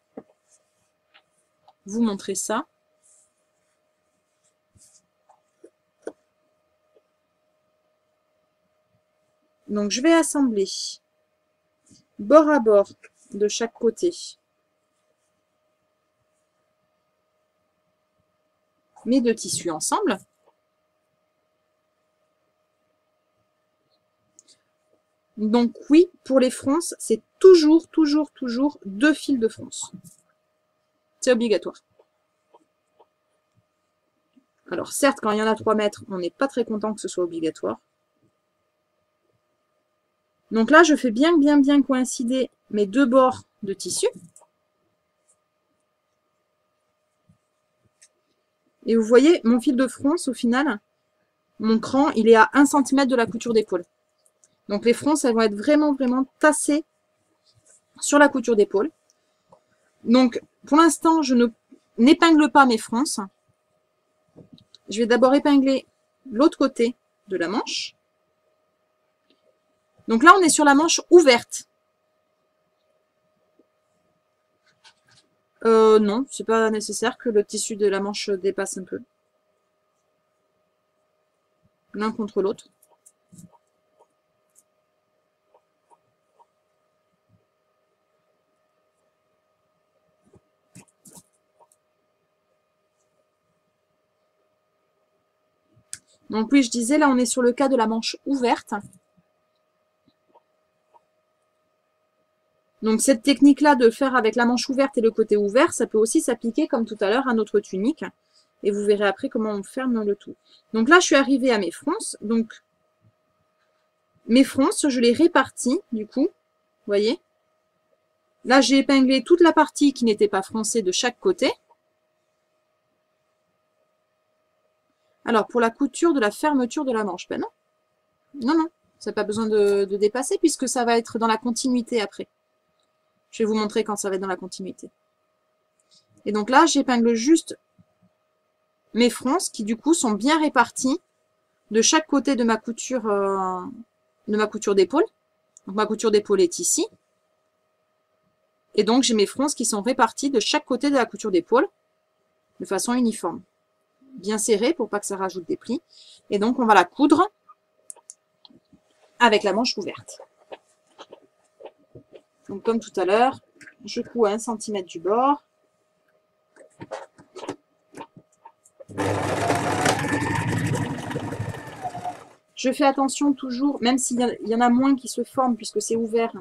vous montrer ça. Donc je vais assembler bord à bord de chaque côté mes deux tissus ensemble. Donc oui, pour les fronces, c'est toujours deux fils de fronce. C'est obligatoire. Alors certes, quand il y en a 3 mètres, on n'est pas très content que ce soit obligatoire. Donc là, je fais bien coïncider mes deux bords de tissu. Et vous voyez, mon fil de fronce, au final, mon cran, il est à 1 cm de la couture d'épaule. Donc les fronces, elles vont être vraiment tassées sur la couture d'épaule. Donc, pour l'instant, je n'épingle pas mes fronces. Je vais d'abord épingler l'autre côté de la manche. Donc là, on est sur la manche ouverte. Non, c'est pas nécessaire que le tissu de la manche dépasse un peu. L'un contre l'autre. Donc oui, je disais, là, on est sur le cas de la manche ouverte. Donc cette technique-là de faire avec la manche ouverte et le côté ouvert, ça peut aussi s'appliquer, comme tout à l'heure, à notre tunique. Et vous verrez après comment on ferme le tout. Donc là, je suis arrivée à mes fronces. Donc, mes fronces, je les répartis, du coup. Vous voyez? Là, j'ai épinglé toute la partie qui n'était pas froncée de chaque côté. Alors, pour la couture de la fermeture de la manche, ben non. Non, non. Ça n'a pas besoin de dépasser puisque ça va être dans la continuité après. Je vais vous montrer quand ça va être dans la continuité. Et donc là, j'épingle juste mes fronces qui, du coup, sont bien réparties de chaque côté de ma couture d'épaule. Donc, ma couture d'épaule est ici. Et donc, j'ai mes fronces qui sont réparties de chaque côté de la couture d'épaule de façon uniforme. Bien serrée pour pas que ça rajoute des plis. Et donc, on va la coudre avec la manche ouverte. Donc, comme tout à l'heure, je couds à 1 cm du bord. Je fais attention toujours, même s'il y en a moins qui se forment puisque c'est ouvert,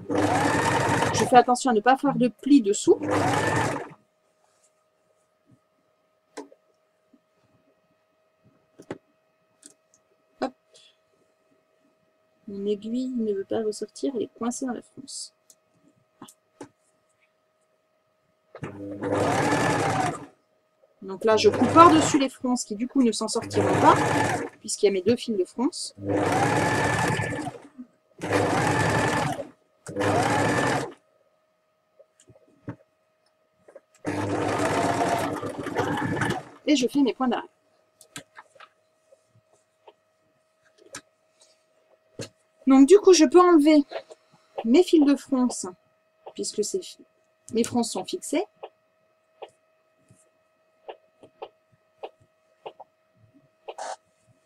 je fais attention à ne pas faire de plis dessous. Hop. Mon aiguille ne veut pas ressortir, elle est coincée dans la fronce. Donc là, je coupe par-dessus les fronces qui du coup ne s'en sortiront pas, puisqu'il y a mes 2 fils de fronce. Et je fais mes points d'arrêt. Donc du coup, je peux enlever mes fils de fronce, puisque mes fronces sont fixées.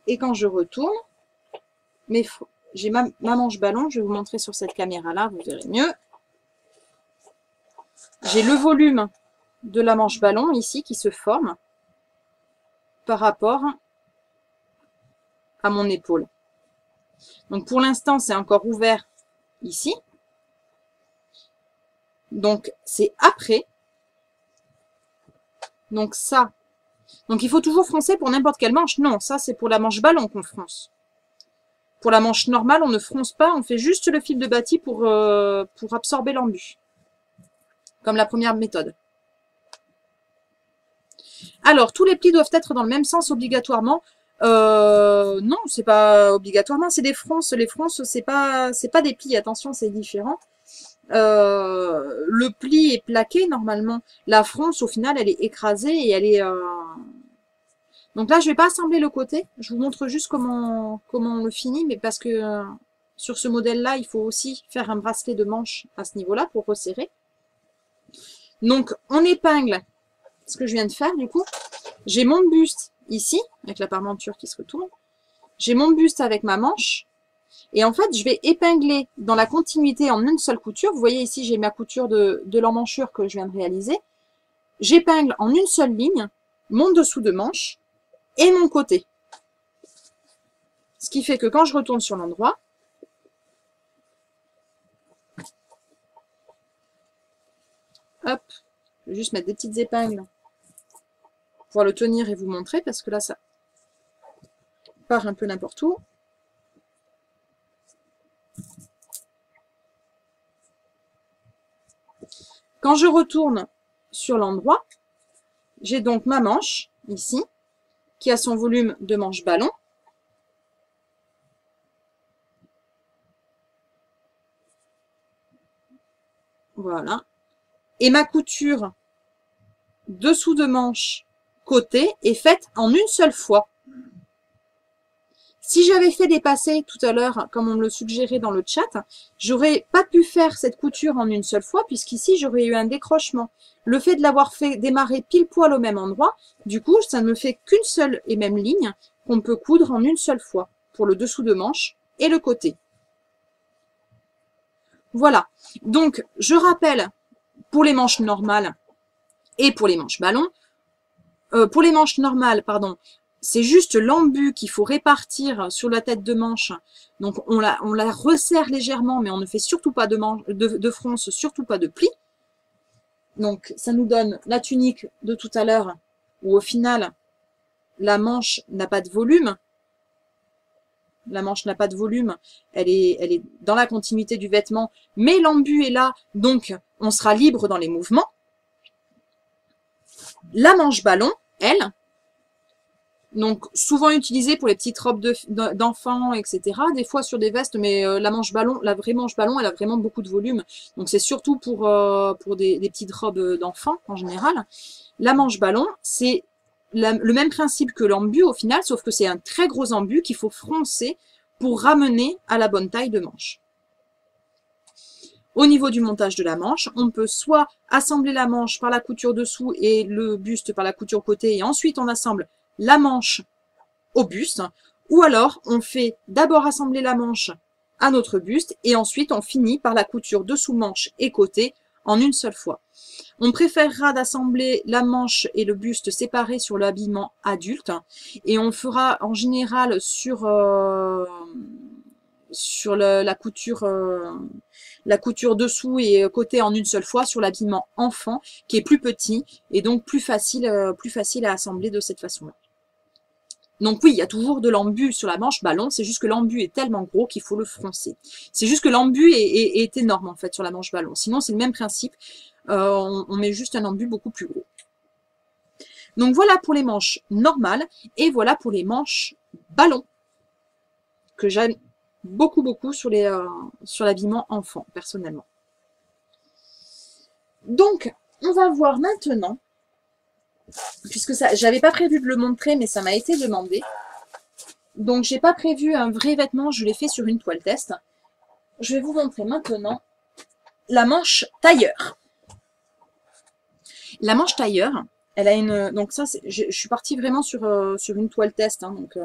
Et quand je retourne, j'ai ma manche ballon, je vais vous montrer sur cette caméra-là, vous verrez mieux. J'ai le volume de la manche ballon ici qui se forme par rapport à mon épaule. Donc pour l'instant, c'est encore ouvert ici. Donc c'est après. Donc ça. Donc il faut toujours froncer pour n'importe quelle manche. Non, ça c'est pour la manche ballon qu'on fronce. Pour la manche normale, on ne fronce pas, on fait juste le fil de bâti pour absorber l'embu. Comme la première méthode. Alors, tous les plis doivent être dans le même sens obligatoirement. Non, c'est pas obligatoirement, c'est des fronces. Les fronces, c'est pas des plis, attention, c'est différent. Le pli est plaqué normalement. La fronce, au final, elle est écrasée et elle est... Donc là, je vais pas assembler le côté. Je vous montre juste comment on le finit, mais parce que sur ce modèle-là, il faut aussi faire un bracelet de manche à ce niveau-là pour resserrer. Donc, on épingle ce que je viens de faire, du coup. J'ai mon buste ici, avec la parmenture qui se retourne. J'ai mon buste avec ma manche. Et en fait, je vais épingler dans la continuité en une seule couture. Vous voyez ici, j'ai ma couture de l'emmanchure que je viens de réaliser. J'épingle en une seule ligne mon dessous de manche et mon côté. Ce qui fait que quand je retourne sur l'endroit, hop, je vais juste mettre des petites épingles pour pouvoir le tenir et vous montrer, parce que là, ça part un peu n'importe où. Quand je retourne sur l'endroit, j'ai donc ma manche, ici, qui a son volume de manche ballon. Voilà. Et ma couture dessous de manche côté est faite en une seule fois. Si j'avais fait des passés tout à l'heure, comme on me le suggérait dans le chat, j'aurais pas pu faire cette couture en une seule fois, puisqu'ici, j'aurais eu un décrochement. Le fait de l'avoir fait démarrer pile poil au même endroit, du coup, ça ne me fait qu'une seule et même ligne qu'on peut coudre en une seule fois, pour le dessous de manche et le côté. Voilà. Donc, je rappelle, pour les manches normales et pour les manches ballons, pour les manches normales, pardon, c'est juste l'embu qu'il faut répartir sur la tête de manche. Donc, on la resserre légèrement, mais on ne fait surtout pas de fronce, surtout pas de pli. Donc, ça nous donne la tunique de tout à l'heure, où au final, la manche n'a pas de volume. La manche n'a pas de volume, elle est dans la continuité du vêtement, mais l'embu est là, donc on sera libre dans les mouvements. La manche ballon, elle, donc souvent utilisée pour les petites robes d'enfants, etc. Des fois sur des vestes, mais la manche ballon, la vraie manche ballon, elle a vraiment beaucoup de volume. Donc c'est surtout pour des petites robes d'enfants en général. La manche ballon, c'est le même principe que l'embu au final, sauf que c'est un très gros embu qu'il faut froncer pour ramener à la bonne taille de manche. Au niveau du montage de la manche, on peut soit assembler la manche par la couture dessous et le buste par la couture côté, et ensuite on assemble la manche au buste, ou alors on fait d'abord assembler la manche à notre buste et ensuite on finit par la couture dessous manche et côté en une seule fois. On préférera d'assembler la manche et le buste séparés sur l'habillement adulte et on fera en général sur la couture dessous et côté en une seule fois sur l'habillement enfant qui est plus petit et donc plus facile à assembler de cette façon-là. Donc oui, il y a toujours de l'embu sur la manche ballon, c'est juste que l'embu est tellement gros qu'il faut le froncer. C'est juste que l'embu est énorme en fait sur la manche ballon. Sinon c'est le même principe, on met juste un embu beaucoup plus gros. Donc voilà pour les manches normales et voilà pour les manches ballon que j'aime beaucoup sur l'habillement enfant personnellement. Donc on va voir maintenant, puisque ça, j'avais pas prévu de le montrer, mais ça m'a été demandé. Donc, j'ai pas prévu un vrai vêtement, je l'ai fait sur une toile test. Je vais vous montrer maintenant la manche tailleur. La manche tailleur, elle a une... Donc ça, je suis partie vraiment sur une toile test, hein, donc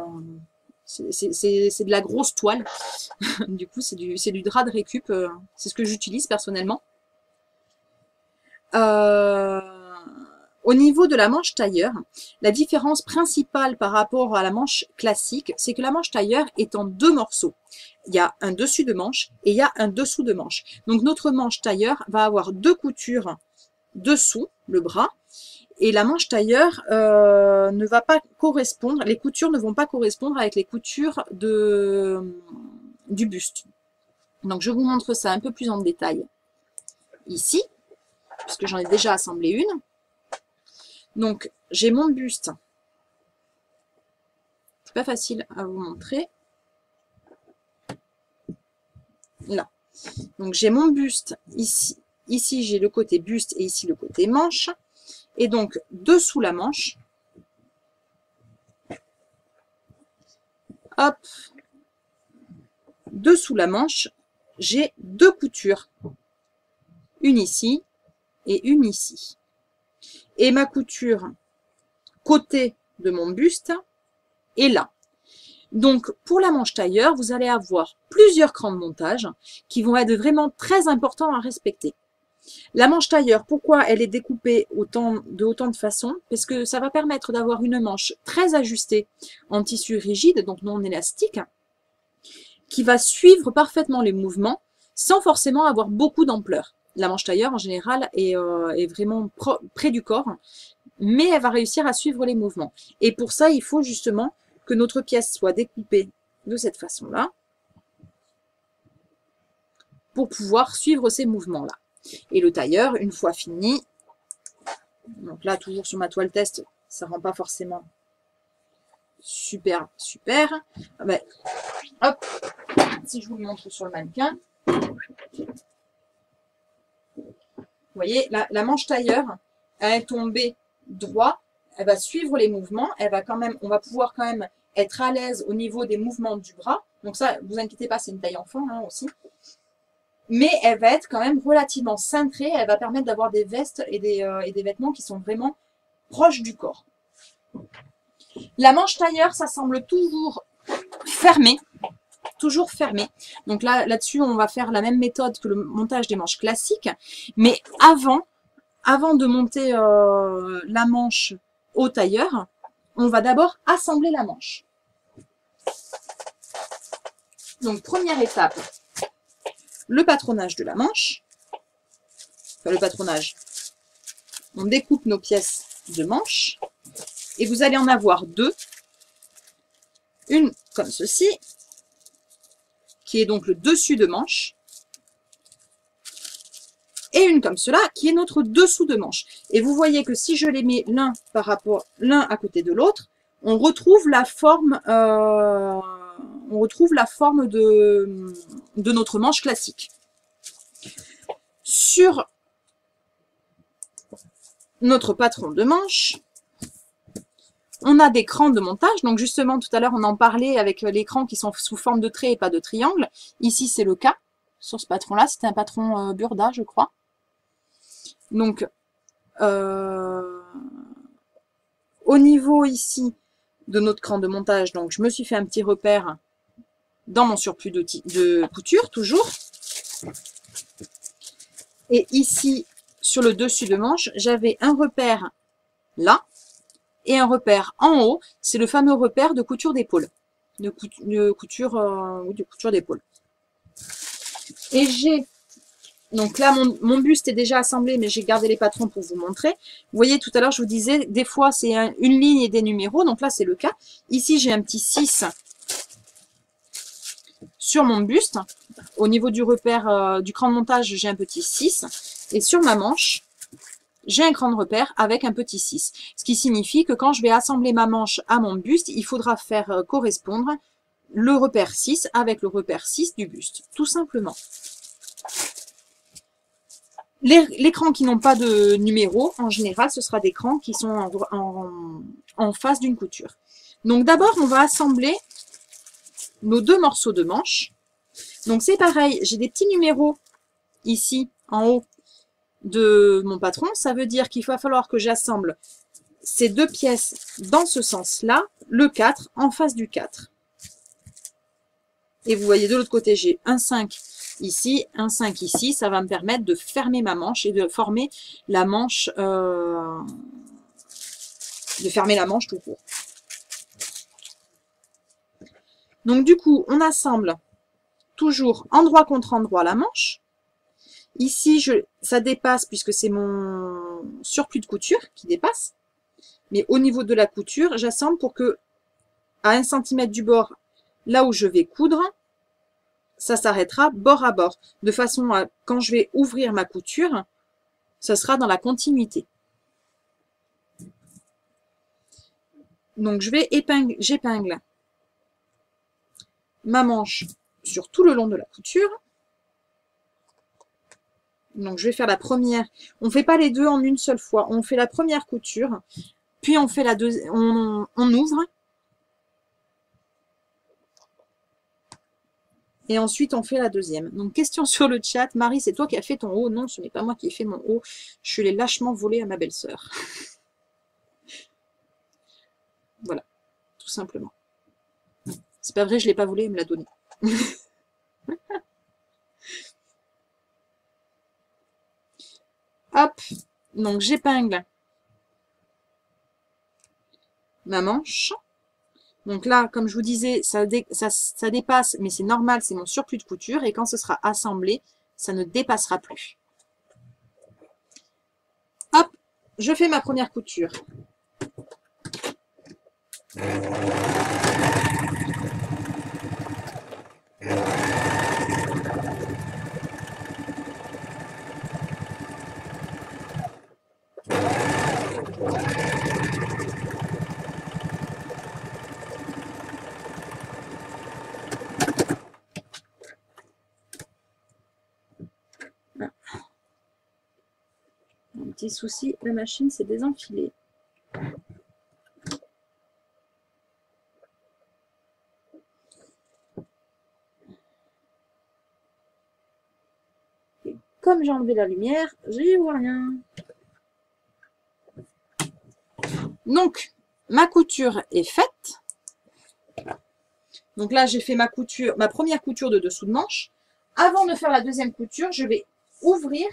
c'est de la grosse toile. Du coup, c'est du drap de récup, c'est ce que j'utilise personnellement. Au niveau de la manche tailleur, la différence principale par rapport à la manche classique, c'est que la manche tailleur est en deux morceaux. Il y a un dessus de manche et il y a un dessous de manche. Donc notre manche tailleur va avoir deux coutures dessous le bras et la manche tailleur ne va pas correspondre, les coutures ne vont pas correspondre avec les coutures du buste. Donc je vous montre ça un peu plus en détail ici, puisque j'en ai déjà assemblé une. Donc, j'ai mon buste. C'est pas facile à vous montrer. Là. Donc, j'ai mon buste ici. Ici, j'ai le côté buste et ici, le côté manche. Et donc, dessous la manche, hop, dessous la manche, j'ai deux coutures. Une ici et une ici. Et ma couture côté de mon buste est là. Donc, pour la manche tailleur, vous allez avoir plusieurs crans de montage qui vont être vraiment très importants à respecter. La manche tailleur, pourquoi elle est découpée de autant de façons? Parce que ça va permettre d'avoir une manche très ajustée en tissu rigide, donc non élastique, qui va suivre parfaitement les mouvements sans forcément avoir beaucoup d'ampleur. La manche tailleur, en général, est vraiment près du corps, mais elle va réussir à suivre les mouvements. Et pour ça, il faut justement que notre pièce soit découpée de cette façon-là pour pouvoir suivre ces mouvements-là. Et le tailleur, une fois fini, donc là, toujours sur ma toile test, ça rend pas forcément super. Ah ben, hop, si je vous le montre sur le mannequin, vous voyez, la manche tailleur, elle est tombée droit, elle va suivre les mouvements, on va pouvoir quand même être à l'aise au niveau des mouvements du bras. Donc ça, vous inquiétez pas, c'est une taille enfant hein, aussi. Mais elle va être quand même relativement cintrée. Elle va permettre d'avoir des vestes et des vêtements qui sont vraiment proches du corps. La manche tailleur, ça semble toujours fermé. Toujours fermé. Donc là-dessus, on va faire la même méthode que le montage des manches classiques. Mais avant de monter la manche au tailleur, on va d'abord assembler la manche. Donc, première étape, le patronage de la manche. Enfin, le patronage. On découpe nos pièces de manche. Et vous allez en avoir deux. Une comme ceci, qui est donc le dessus de manche. Et une comme cela, qui est notre dessous de manche. Et vous voyez que si je les mets l'un à côté de l'autre, on retrouve la forme, de notre manche classique. Sur notre patron de manche, on a des crans de montage. Donc justement, tout à l'heure, on en parlait avec les crans qui sont sous forme de trait et pas de triangle. Ici, c'est le cas. Sur ce patron-là, c'était un patron Burda, je crois. Donc, au niveau ici de notre cran de montage, donc je me suis fait un petit repère dans mon surplus de couture, toujours. Et ici, sur le dessus de manche, j'avais un repère là et un repère en haut. C'est le fameux repère de couture d'épaule. De couture d'épaule. Et j'ai... Donc là, mon buste est déjà assemblé, mais j'ai gardé les patrons pour vous montrer. Vous voyez, tout à l'heure, je vous disais, des fois, c'est une ligne et des numéros. Donc là, c'est le cas. Ici, j'ai un petit 6 sur mon buste. Au niveau du repère du cran de montage, j'ai un petit 6. Et sur ma manche, j'ai un cran de repère avec un petit 6. Ce qui signifie que quand je vais assembler ma manche à mon buste, il faudra faire correspondre le repère 6 avec le repère 6 du buste, tout simplement. Les crans qui n'ont pas de numéro, en général, ce sera des crans qui sont en face d'une couture. Donc d'abord, on va assembler nos deux morceaux de manche. Donc c'est pareil, j'ai des petits numéros ici, en haut de mon patron. Ça veut dire qu'il va falloir que j'assemble ces deux pièces dans ce sens-là, le 4 en face du 4. Et vous voyez, de l'autre côté, j'ai un 5 ici, un 5 ici. Ça va me permettre de fermer ma manche et de former la manche, tout court. Donc du coup, on assemble toujours endroit contre endroit la manche. Ici, ça dépasse puisque c'est mon surplus de couture qui dépasse. Mais au niveau de la couture, j'assemble pour que, à 1 cm du bord, là où je vais coudre, ça s'arrêtera bord à bord. De façon à, quand je vais ouvrir ma couture, ça sera dans la continuité. Donc, j'épingle ma manche sur tout le long de la couture. Donc, je vais faire la première. On ne fait pas les deux en une seule fois. On fait la première couture, puis on fait la deuxième. On ouvre. Et ensuite, on fait la deuxième. Donc, question sur le chat. Marie, c'est toi qui as fait ton haut? Non, ce n'est pas moi qui ai fait mon haut. Je l'ai lâchement volé à ma belle-sœur. Voilà, tout simplement. C'est pas vrai, je ne l'ai pas volé, elle me l'a donné. Hop, donc j'épingle ma manche. Donc là, comme je vous disais, ça dépasse, mais c'est normal, c'est mon surplus de couture. Et quand ce sera assemblé, ça ne dépassera plus. Hop, je fais ma première couture. Un petit souci, la machine s'est désenfilée. comme j'ai enlevé la lumière, j'y vois rien. Donc, ma couture est faite. Donc là, j'ai fait ma première couture de dessous de manche. Avant de faire la deuxième couture, je vais ouvrir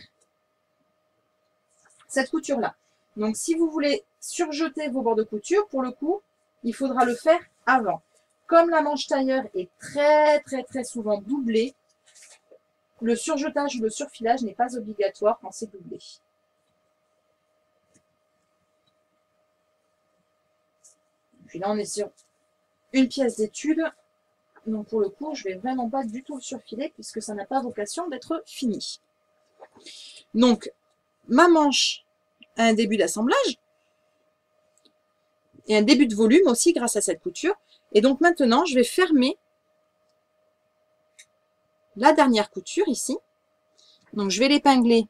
cette couture-là. Donc, si vous voulez surjeter vos bords de couture, pour le coup, il faudra le faire avant. Comme la manche tailleur est très souvent doublée, le surjetage ou le surfilage n'est pas obligatoire quand c'est doublé. Puis là, on est sur une pièce d'étude. Donc pour le coup, je ne vais vraiment pas du tout le surfiler puisque ça n'a pas vocation d'être fini. Donc, ma manche a un début d'assemblage et un début de volume aussi grâce à cette couture. Et donc maintenant, je vais fermer la dernière couture ici. Donc je vais l'épingler.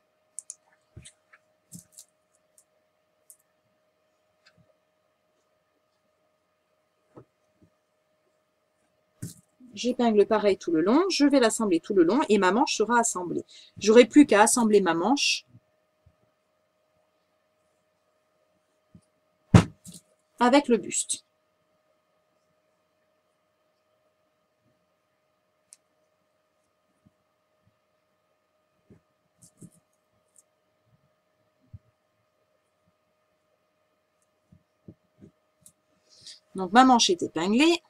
J'épingle pareil tout le long, je vais l'assembler tout le long et ma manche sera assemblée. J'aurai plus qu'à assembler ma manche avec le buste. Donc ma manche est épinglée.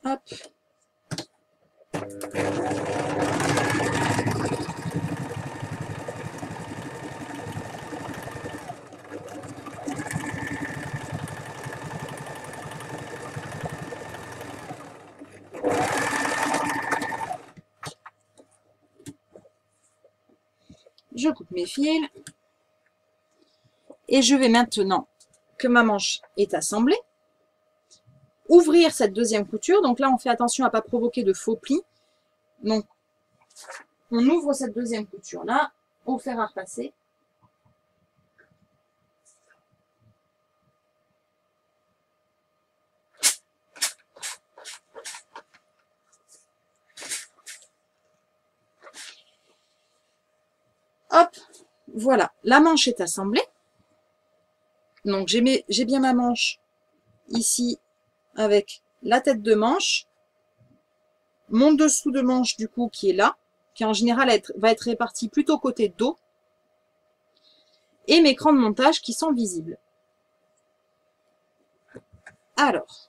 Hop. Je coupe mes fils. Et je vais maintenant, que ma manche est assemblée, ouvrir cette deuxième couture. Donc là, on fait attention à ne pas provoquer de faux plis. Donc, on ouvre cette deuxième couture-là, au fer à repasser. Hop, voilà, la manche est assemblée. Donc, j'ai bien ma manche ici avec la tête de manche, mon dessous de manche du coup qui est là, qui en général va être réparti plutôt côté dos, et mes crans de montage qui sont visibles. Alors,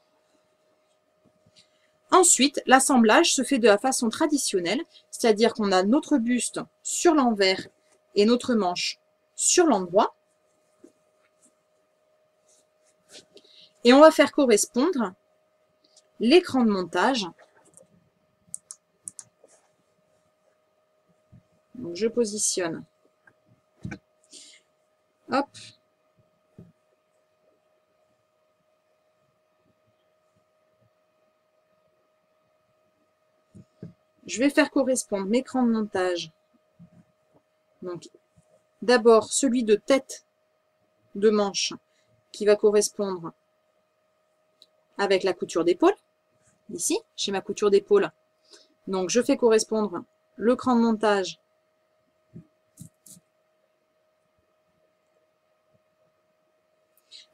ensuite, l'assemblage se fait de la façon traditionnelle, c'est-à-dire qu'on a notre buste sur l'envers et notre manche sur l'endroit. Et on va faire correspondre l'écran de montage. Donc je positionne. Hop. Je vais faire correspondre mes crans de montage. Donc d'abord celui de tête de manche qui va correspondre avec la couture d'épaule, ici, chez ma couture d'épaule. Donc, je fais correspondre le cran de montage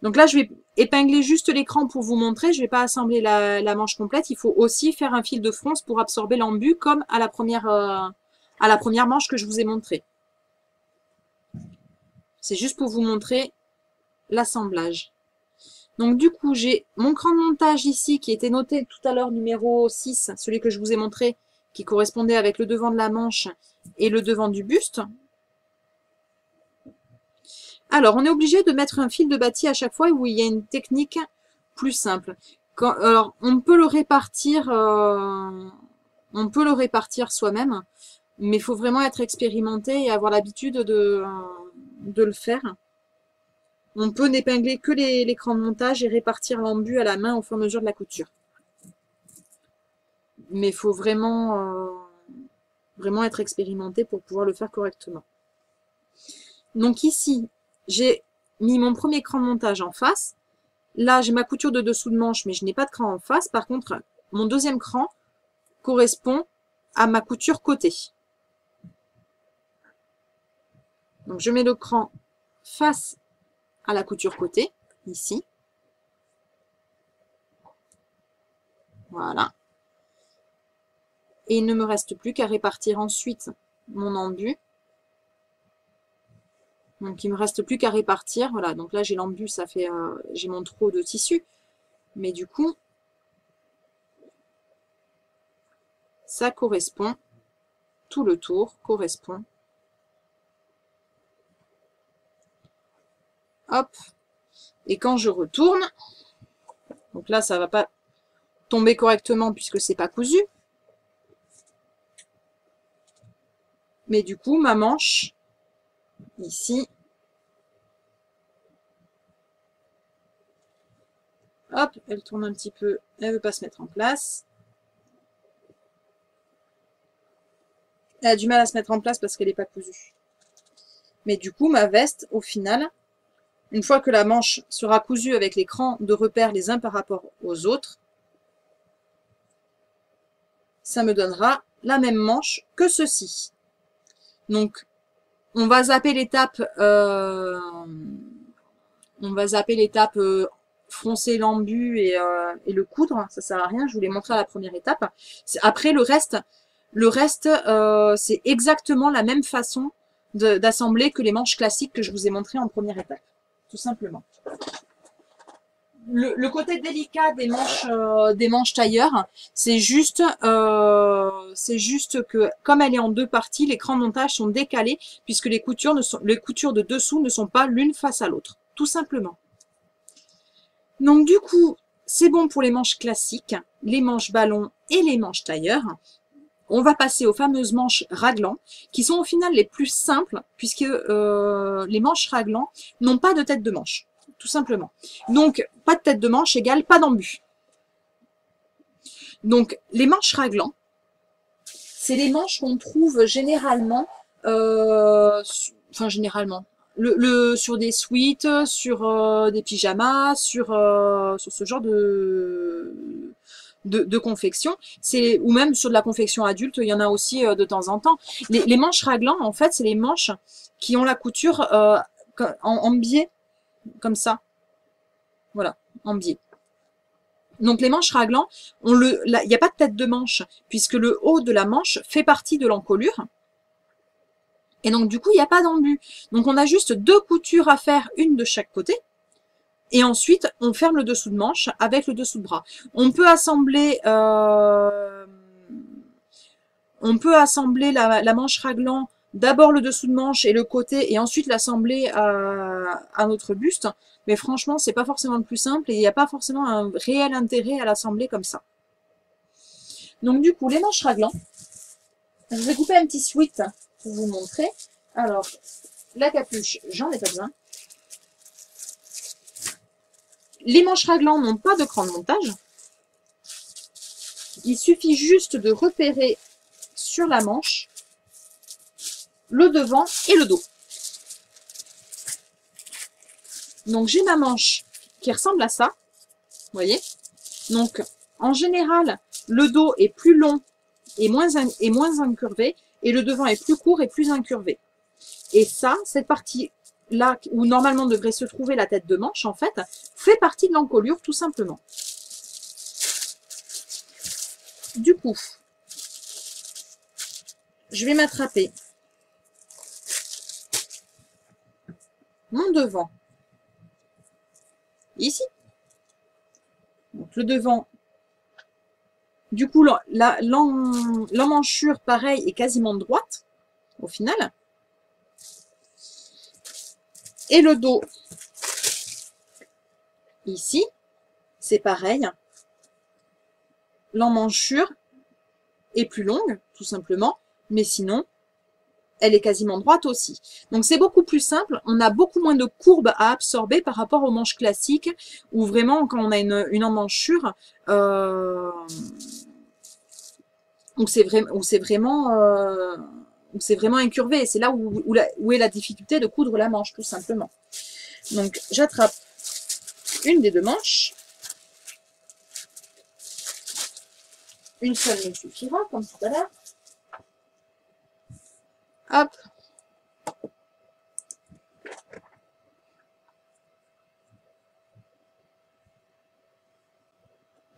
donc là, je vais épingler juste l'écran pour vous montrer. Je ne vais pas assembler la manche complète. Il faut aussi faire un fil de fronce pour absorber l'embu comme à la première manche que je vous ai montré. C'est juste pour vous montrer l'assemblage. Donc du coup, j'ai mon cran de montage ici qui était noté tout à l'heure numéro 6, celui que je vous ai montré, qui correspondait avec le devant de la manche et le devant du buste. Alors, on est obligé de mettre un fil de bâti à chaque fois où il y a une technique plus simple. Alors, on peut le répartir soi-même, mais il faut vraiment être expérimenté et avoir l'habitude de le faire. On peut n'épingler que l'écran de montage et répartir l'embu à la main au fur et à mesure de la couture. Mais il faut vraiment être expérimenté pour pouvoir le faire correctement. Donc ici, j'ai mis mon premier cran de montage en face. Là, j'ai ma couture de dessous de manche, mais je n'ai pas de cran en face. Par contre, mon deuxième cran correspond à ma couture côté. Donc, je mets le cran face à la couture côté, ici. Voilà. Et il ne me reste plus qu'à répartir ensuite mon embu. Donc, il me reste plus qu'à répartir. Voilà, donc là, j'ai l'embu, ça fait, j'ai mon trop de tissu. Mais du coup, ça correspond, tout le tour correspond. Hop. Et quand je retourne, donc là, ça va pas tomber correctement puisque c'est pas cousu. Mais du coup, ma manche, ici, hop, elle tourne un petit peu, elle veut pas se mettre en place. Elle a du mal à se mettre en place parce qu'elle n'est pas cousue. Mais du coup, ma veste, au final, une fois que la manche sera cousue avec les crans de repère les uns par rapport aux autres, ça me donnera la même manche que ceci. Donc, on va zapper l'étape froncer l'embu et le coudre. Ça sert à rien, je vous l'ai montré à la première étape. Après, le reste c'est exactement la même façon d'assembler que les manches classiques que je vous ai montré en première étape, tout simplement. Le côté délicat des manches tailleur, c'est juste que comme elle est en deux parties, les crans de montage sont décalés puisque les coutures de dessous ne sont pas l'une face à l'autre, tout simplement. Donc du coup, c'est bon pour les manches classiques, les manches ballon et les manches tailleur. On va passer aux fameuses manches raglan, qui sont au final les plus simples, puisque les manches raglan n'ont pas de tête de manche, tout simplement. Donc, pas de tête de manche égale pas d'embu. Donc, les manches raglan, c'est les manches qu'on trouve généralement, sur des sweats, sur des pyjamas, sur ce genre de confection, ou même sur de la confection adulte, il y en a aussi de temps en temps. Les manches raglan, en fait, c'est les manches qui ont la couture en biais, comme ça. Voilà, en biais. Donc les manches raglan, il n'y a pas de tête de manche, puisque le haut de la manche fait partie de l'encolure. Et donc du coup, il n'y a pas d'embu. Donc on a juste deux coutures à faire, une de chaque côté. Et ensuite, on ferme le dessous de manche avec le dessous de bras. On peut assembler, la manche raglan, d'abord le dessous de manche et le côté, et ensuite l'assembler à notre buste. Mais franchement, c'est pas forcément le plus simple et il n'y a pas forcément un réel intérêt à l'assembler comme ça. Donc du coup, les manches raglan, je vais couper un petit sweat pour vous montrer. Alors, la capuche, j'en ai pas besoin. Les manches raglan n'ont pas de cran de montage. Il suffit juste de repérer sur la manche le devant et le dos. Donc j'ai ma manche qui ressemble à ça, vous voyez. Donc en général, le dos est plus long et moins incurvé, et le devant est plus court et plus incurvé. Et ça, cette partie là où normalement devrait se trouver la tête de manche, en fait, fait partie de l'encolure tout simplement. Du coup, je vais m'attraper mon devant ici. Donc le devant, du coup, l'emmanchure, pareil, est quasiment droite au final. Et le dos, ici, c'est pareil. L'emmanchure est plus longue, tout simplement, mais sinon, elle est quasiment droite aussi. Donc c'est beaucoup plus simple, on a beaucoup moins de courbes à absorber par rapport aux manches classiques, où vraiment, quand on a une emmanchure, où c'est vraiment incurvé. C'est là où est la difficulté de coudre la manche, tout simplement. Donc, j'attrape une des deux manches. Une seule me suffira, comme tout à l'heure. Hop.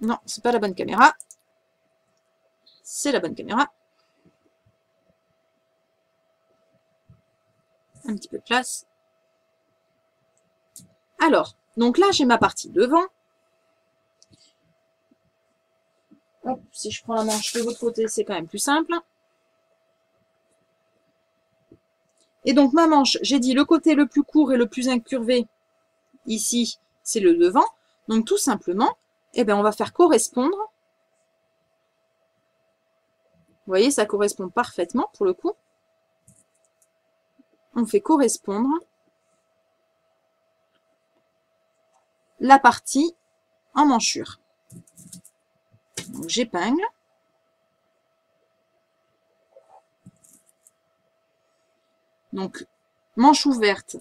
Non, c'est pas la bonne caméra. C'est la bonne caméra. Un petit peu de place. Alors, donc là, j'ai ma partie devant. Hop, si je prends la manche de l'autre côté, c'est quand même plus simple. Et donc, ma manche, j'ai dit le côté le plus court et le plus incurvé, ici, c'est le devant. Donc, tout simplement, eh ben, on va faire correspondre. Vous voyez, ça correspond parfaitement pour le coup. On fait correspondre la partie en manchure. Donc, j'épingle. Donc, manche ouverte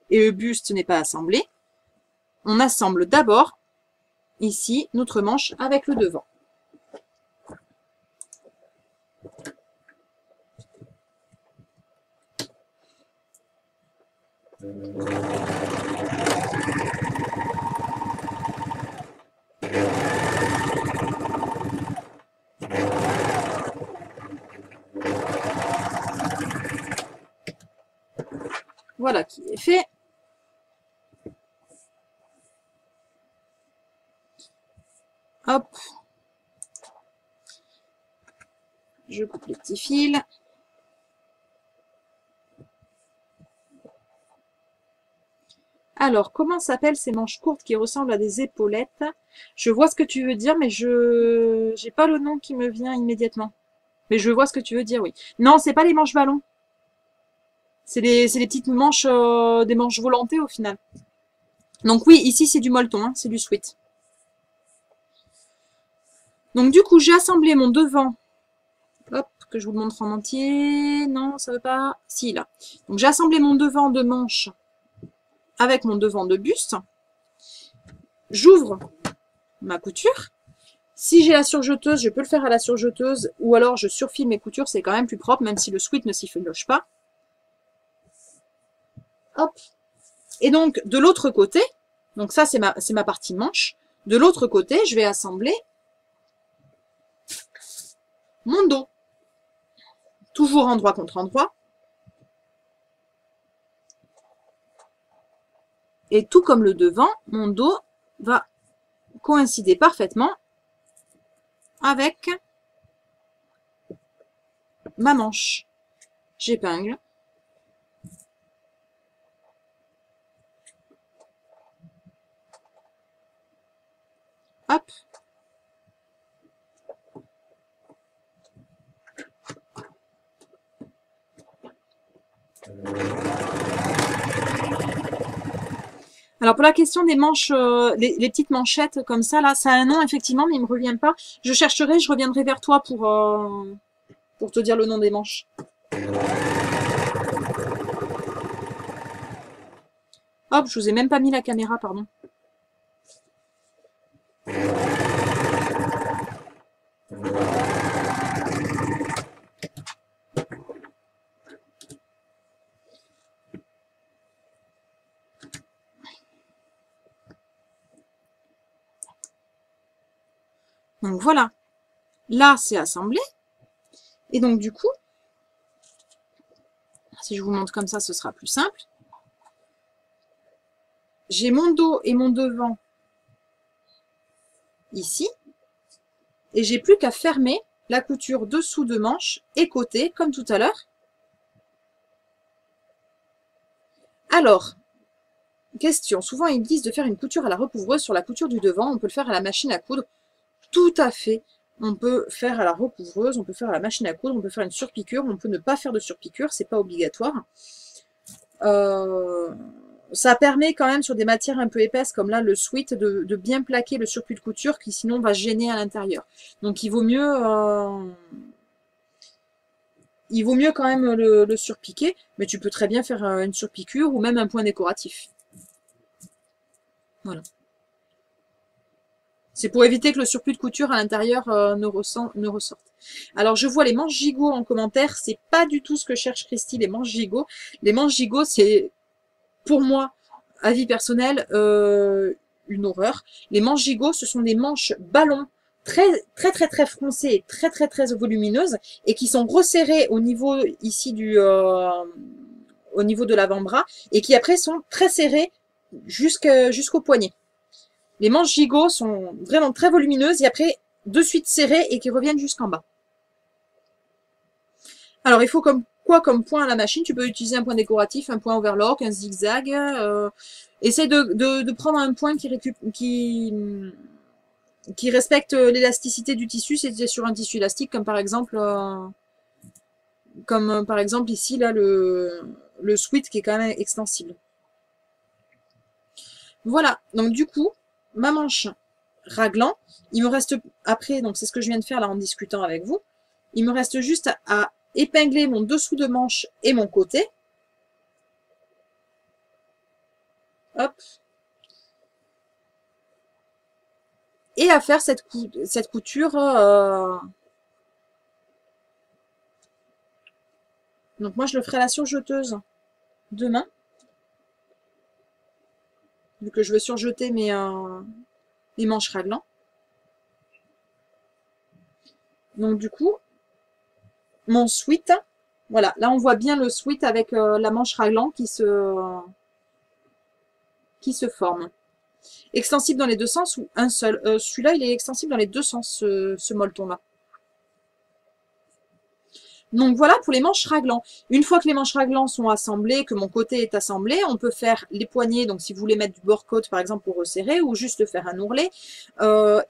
et le buste n'est pas assemblé. On assemble d'abord, ici, notre manche avec le devant. Voilà qui est fait. Hop. Je coupe les petits fils. Alors, comment s'appellent ces manches courtes qui ressemblent à des épaulettes? Je vois ce que tu veux dire, mais je n'ai pas le nom qui me vient immédiatement. Mais je vois ce que tu veux dire, oui. Non, c'est pas les manches ballons. C'est les petites manches, des manches volantées au final. Donc oui, ici c'est du molleton, hein, c'est du sweat. Donc du coup, j'ai assemblé mon devant. Hop, que je vous le montre en entier. Non, ça veut pas. Si, là. Donc j'ai assemblé mon devant de manche avec mon devant de buste. J'ouvre ma couture. Si j'ai la surjeteuse, je peux le faire à la surjeteuse, ou alors je surfile mes coutures, c'est quand même plus propre, même si le sweat ne s'y filoche pas. Hop. Et donc, de l'autre côté, donc ça c'est ma partie manche, de l'autre côté, je vais assembler mon dos. Toujours endroit contre endroit. Et tout comme le devant, mon dos va coïncider parfaitement avec ma manche. J'épingle. Hop. Alors pour la question des manches, les petites manchettes comme ça, là, ça a un nom effectivement, mais il ne me revient pas. Je chercherai, je reviendrai vers toi pour te dire le nom des manches. Hop, je vous ai même pas mis la caméra, pardon. Donc voilà, là c'est assemblé. Et donc du coup, si je vous montre comme ça, ce sera plus simple. J'ai mon dos et mon devant ici. Et j'ai plus qu'à fermer la couture dessous de manche et côté, comme tout à l'heure. Alors, question, souvent ils me disent de faire une couture à la recouvreuse sur la couture du devant. On peut le faire à la machine à coudre. Tout à fait. On peut faire à la recouvreuse, on peut faire à la machine à coudre, on peut faire une surpiqûre, on peut ne pas faire de surpiqûre, c'est pas obligatoire. Ça permet quand même sur des matières un peu épaisses comme là le sweat de bien plaquer le surplus de couture qui sinon va gêner à l'intérieur. Donc il vaut mieux quand même le surpiquer, mais tu peux très bien faire une surpiqûre ou même un point décoratif. Voilà. C'est pour éviter que le surplus de couture à l'intérieur ne ressorte. Alors, je vois les manches gigots en commentaire. C'est pas du tout ce que cherche Christy, les manches gigots. Les manches gigots, c'est, pour moi, avis personnel, une horreur. Les manches gigots, ce sont des manches ballons très froncées et très volumineuses et qui sont resserrées au niveau ici au niveau de l'avant-bras et qui après sont très serrées jusqu'au poignet. Les manches gigots sont vraiment très volumineuses et après de suite serrées et qui reviennent jusqu'en bas. Alors il faut comme point à la machine? Tu peux utiliser un point décoratif, un point overlock, un zigzag. Essaye de prendre un point qui respecte l'élasticité du tissu. C'est sur un tissu élastique comme par exemple ici là le sweat qui est quand même extensible. Voilà, donc du coup, ma manche raglan, il me reste après, donc c'est ce que je viens de faire là en discutant avec vous, il me reste juste à épingler mon dessous de manche et mon côté. Hop. Et à faire cette couture. Donc moi je le ferai à la surjeteuse demain. Vu que je veux surjeter mes manches raglan. Donc du coup, mon sweat, voilà, là on voit bien le sweat avec la manche raglan qui se forme. Extensible dans les deux sens ou un seul? Celui-là, il est extensible dans les deux sens, ce molleton-là. Donc voilà pour les manches raglan. Une fois que les manches raglan sont assemblées, que mon côté est assemblé, on peut faire les poignets. Donc si vous voulez mettre du bord-côte par exemple pour resserrer ou juste faire un ourlet.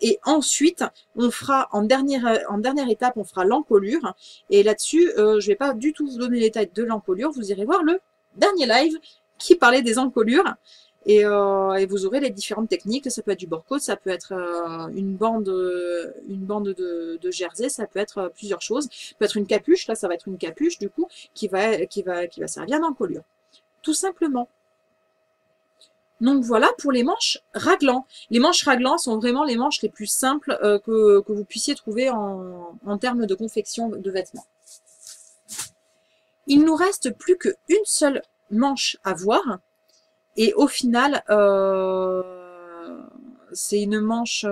Et ensuite, on fera en dernière étape, on fera l'encolure. Et là-dessus, je ne vais pas du tout vous donner les détails de l'encolure. Vous irez voir le dernier live qui parlait des encolures. Et vous aurez les différentes techniques. Ça peut être du bord-côte, ça peut être une bande de jersey, ça peut être plusieurs choses. Ça peut être une capuche, là ça va être une capuche du coup qui va servir d'encolure. Tout simplement. Donc voilà pour les manches raglan. Les manches raglan sont vraiment les manches les plus simples que vous puissiez trouver en termes de confection de vêtements. Il nous reste plus qu'une seule manche à voir. Et au final, c'est une manche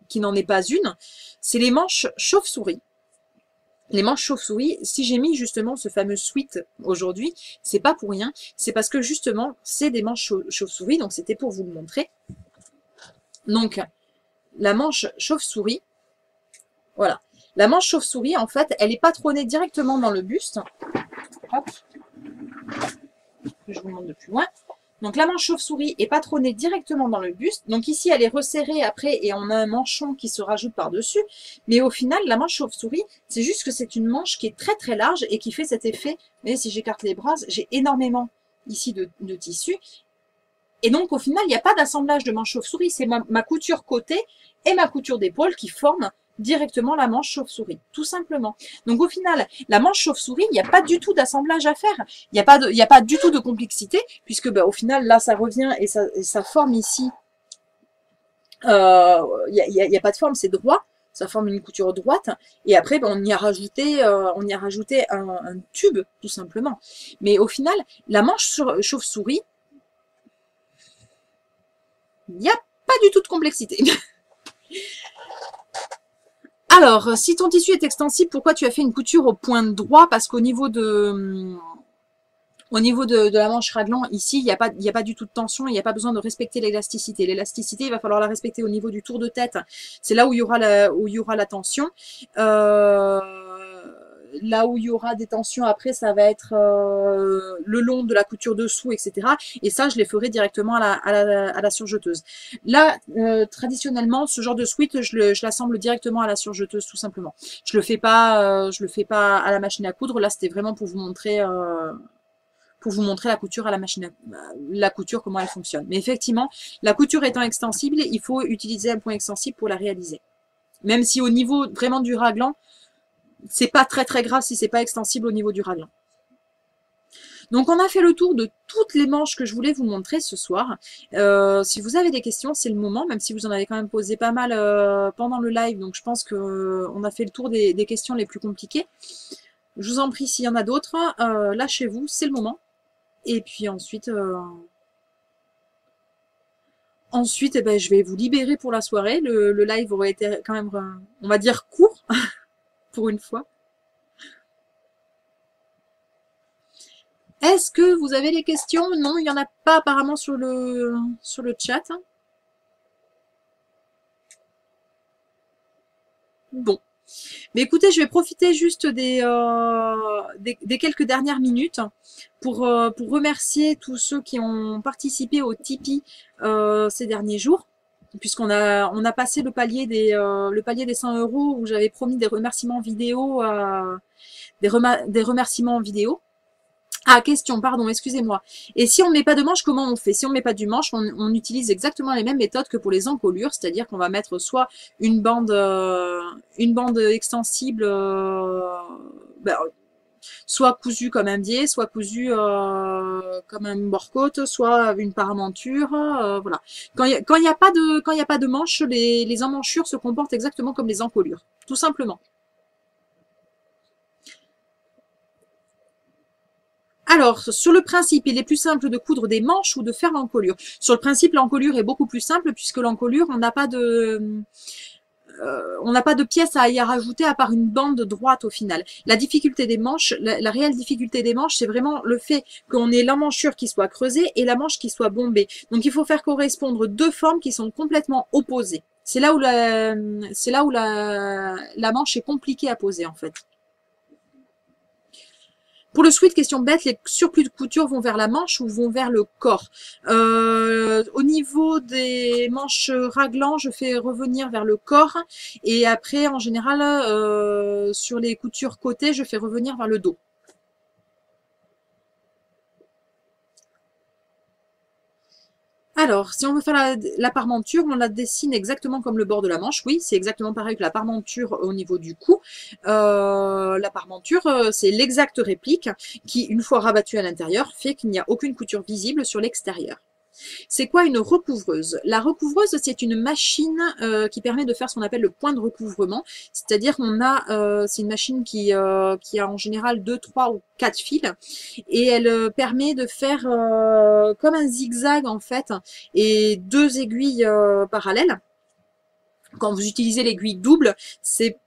qui n'en est pas une. C'est les manches chauve-souris. Les manches chauve-souris, si j'ai mis justement ce fameux sweat aujourd'hui, c'est pas pour rien. C'est parce que justement, c'est des manches chauve-souris, donc c'était pour vous le montrer. Donc, la manche chauve-souris, voilà. La manche chauve-souris, en fait, elle est patronnée directement dans le buste. Hop. Je vous montre de plus loin. Donc la manche chauve-souris est patronnée directement dans le buste. Donc ici, elle est resserrée après et on a un manchon qui se rajoute par-dessus. Mais au final, la manche chauve-souris, c'est juste que c'est une manche qui est très large et qui fait cet effet. Mais si j'écarte les bras, j'ai énormément ici de tissu. Et donc au final, il n'y a pas d'assemblage de manche chauve-souris. C'est ma couture côté et ma couture d'épaule qui forment directement la manche chauve-souris, tout simplement. Donc au final, la manche chauve-souris, il n'y a pas du tout d'assemblage à faire. Il n'y a pas du tout de complexité, puisque au final, là, ça revient et ça forme ici. Il n'y a pas de forme, c'est droit. Ça forme une couture droite. Et après, on y a rajouté un tube, tout simplement. Mais au final, la manche chauve-souris, il n'y a pas du tout de complexité. Alors, si ton tissu est extensible, pourquoi tu as fait une couture au point droit? Parce qu'au niveau de la manche raglan, ici, il n'y a pas du tout de tension, il n'y a pas besoin de respecter l'élasticité. L'élasticité, il va falloir la respecter au niveau du tour de tête. C'est là où il y aura la tension. Là où il y aura des tensions après, ça va être le long de la couture dessous, etc. Et ça, je les ferai directement à la surjeteuse. Là, traditionnellement, ce genre de sweat, je l'assemble directement à la surjeteuse, tout simplement. Je le fais pas à la machine à coudre. Là, c'était vraiment pour vous montrer la couture à la machine la couture, comment elle fonctionne. Mais effectivement, la couture étant extensible, il faut utiliser un point extensible pour la réaliser. Même si au niveau vraiment du raglan, c'est pas très grave si c'est pas extensible au niveau du raglan. Donc on a fait le tour de toutes les manches que je voulais vous montrer ce soir. Si vous avez des questions, c'est le moment, même si vous en avez quand même posé pas mal pendant le live, donc je pense qu'on a fait le tour des questions les plus compliquées. Je vous en prie, s'il y en a d'autres, lâchez-vous, c'est le moment. Et puis ensuite, eh ben, je vais vous libérer pour la soirée. Le live aurait été quand même, on va dire, court pour une fois. Est-ce que vous avez des questions? Non, il n'y en a pas apparemment sur le chat. Bon. Mais écoutez, je vais profiter juste des quelques dernières minutes pour remercier tous ceux qui ont participé au Tipeee ces derniers jours, puisqu'on on a passé le palier des 100 € où j'avais promis des remerciements vidéo, des remerciements vidéo. Ah, question, pardon, excusez-moi. Et si on ne met pas de manche, comment on fait? Si on ne met pas du manche, on utilise exactement les mêmes méthodes que pour les encolures, c'est-à-dire qu'on va mettre soit une bande extensible, ben, soit cousue comme un biais, soit cousue comme un bord-côte, soit une paramonture, voilà. Quand il n'y a pas de manche, les emmanchures se comportent exactement comme les encolures, tout simplement. Alors, sur le principe, il est plus simple de coudre des manches ou de faire l'encolure. Sur le principe, l'encolure est beaucoup plus simple puisque l'encolure, on n'a pas de pièce à y rajouter à part une bande droite au final. La difficulté des manches, la réelle difficulté des manches, c'est vraiment le fait qu'on ait l'emmanchure qui soit creusée et la manche qui soit bombée. Donc, il faut faire correspondre deux formes qui sont complètement opposées. C'est là où la manche est compliquée à poser en fait. Pour le sweat, question bête, les surplus de couture vont vers la manche ou vont vers le corps? Au niveau des manches raglan, je fais revenir vers le corps. Et après, en général, sur les coutures côté, je fais revenir vers le dos. Alors, si on veut faire la parmenture, on la dessine exactement comme le bord de la manche. Oui, c'est exactement pareil que la parmenture au niveau du cou. La parmenture, c'est l'exacte réplique qui, une fois rabattue à l'intérieur, fait qu'il n'y a aucune couture visible sur l'extérieur. C'est quoi une recouvreuse? La recouvreuse, c'est une machine qui permet de faire ce qu'on appelle le point de recouvrement. C'est-à-dire qu'on a, c'est une machine qui a en général 2, 3 ou 4 fils et elle permet de faire comme un zigzag en fait et deux aiguilles parallèles. Quand vous utilisez l'aiguille double, c'est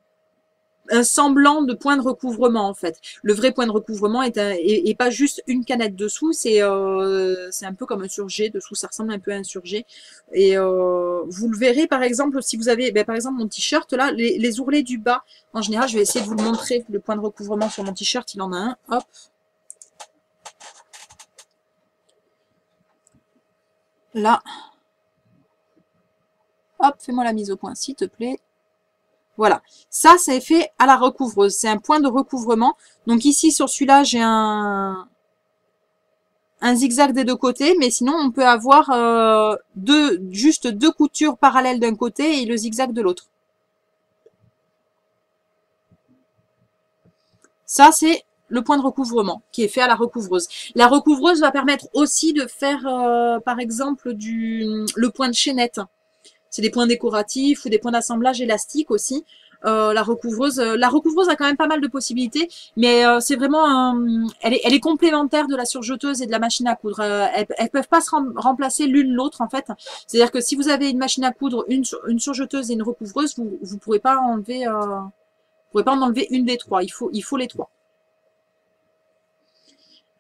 un semblant de point de recouvrement en fait. Le vrai point de recouvrement est pas juste une canette dessous, c'est un peu comme un surjet dessous, ça ressemble un peu à un surjet. Et vous le verrez par exemple si vous avez, par exemple mon t-shirt là, les ourlets du bas, en général je vais essayer de vous le montrer, le point de recouvrement sur mon t-shirt, il en a un, hop. Là. Hop, fais-moi la mise au point s'il te plaît. Voilà, ça c'est fait à la recouvreuse, c'est un point de recouvrement. Donc ici sur celui-là j'ai un zigzag des deux côtés, mais sinon on peut avoir juste deux coutures parallèles d'un côté et le zigzag de l'autre. Ça c'est le point de recouvrement qui est fait à la recouvreuse. La recouvreuse va permettre aussi de faire par exemple le point de chaînette. C'est des points décoratifs ou des points d'assemblage élastiques aussi. La recouvreuse a quand même pas mal de possibilités, mais c'est vraiment, elle est complémentaire de la surjeteuse et de la machine à coudre. Elles peuvent pas se remplacer l'une l'autre en fait. C'est-à-dire que si vous avez une machine à coudre, une surjeteuse et une recouvreuse, vous pourrez pas enlever, en enlever une des trois. Il faut les trois.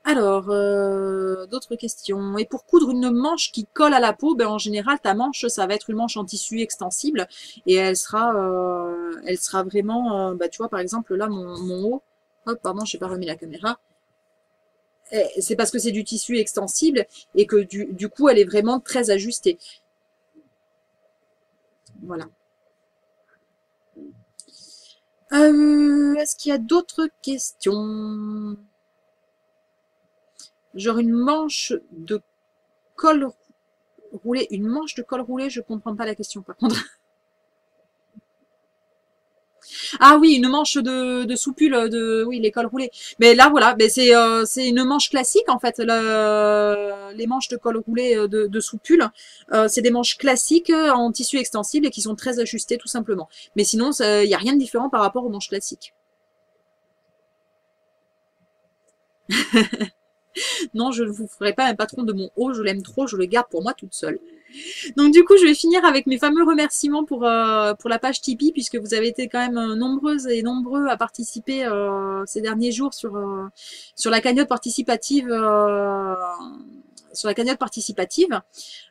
Alors, d'autres questions. Et pour coudre une manche qui colle à la peau, en général, ta manche, ça va être une manche en tissu extensible et elle sera vraiment, tu vois, par exemple, là, mon haut, hop, pardon, je n'ai pas remis la caméra. C'est parce que c'est du tissu extensible et que du coup, elle est vraiment très ajustée. Voilà. Est-ce qu'il y a d'autres questions? Genre une manche de col roulé, une manche de col roulé, je comprends pas la question par contre. Ah oui, une manche de soupule, oui, les cols roulés. Mais là, voilà, mais c'est une manche classique en fait. Les manches de col roulé de soupule, c'est des manches classiques en tissu extensible et qui sont très ajustées tout simplement. Mais sinon, il n'y a rien de différent par rapport aux manches classiques. Non, je ne vous ferai pas un patron de mon haut, je l'aime trop, je le garde pour moi toute seule. Donc du coup, je vais finir avec mes fameux remerciements pour la page Tipeee, puisque vous avez été quand même nombreuses et nombreux à participer ces derniers jours sur la cagnotte participative. Sur la cagnotte participative.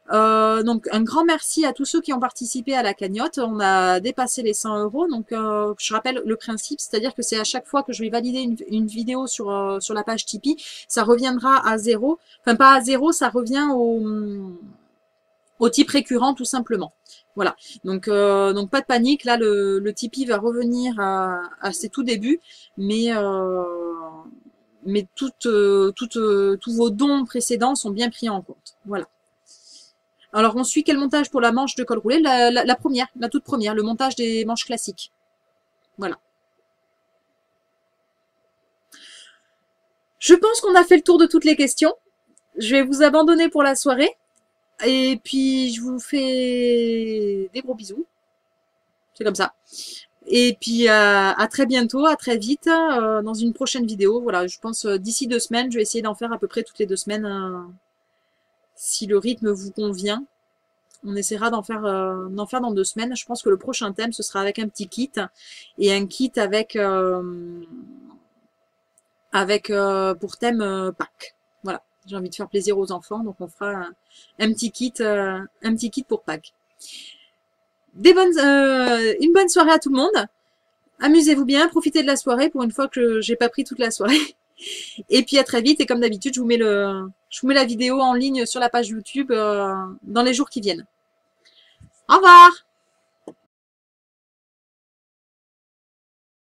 Donc un grand merci à tous ceux qui ont participé à la cagnotte. On a dépassé les 100 €. Donc je rappelle le principe, c'est-à-dire que c'est à chaque fois que je vais valider une vidéo sur la page Tipeee, ça reviendra à zéro. Enfin pas à zéro, ça revient au type récurrent tout simplement. Voilà. Donc pas de panique. Là le Tipeee va revenir à ses tout débuts, mais tous vos dons précédents sont bien pris en compte. Voilà. Alors on suit quel montage pour la manche de col roulé? La première, la toute première, le montage des manches classiques. Voilà. Je pense qu'on a fait le tour de toutes les questions. Je vais vous abandonner pour la soirée. Et puis je vous fais des gros bisous. C'est comme ça. Et puis à très bientôt, à très vite, dans une prochaine vidéo. Voilà, je pense d'ici 2 semaines, je vais essayer d'en faire à peu près toutes les 2 semaines, si le rythme vous convient. On essaiera d'en faire dans 2 semaines. Je pense que le prochain thème, ce sera avec un petit kit et un kit avec pour thème Pâques. Voilà, j'ai envie de faire plaisir aux enfants, donc on fera un petit kit pour Pâques. Une bonne soirée à tout le monde. Amusez-vous bien, profitez de la soirée pour une fois que j'ai pas pris toute la soirée. Et puis à très vite, et comme d'habitude, je vous mets la vidéo en ligne sur la page YouTube dans les jours qui viennent. Au revoir!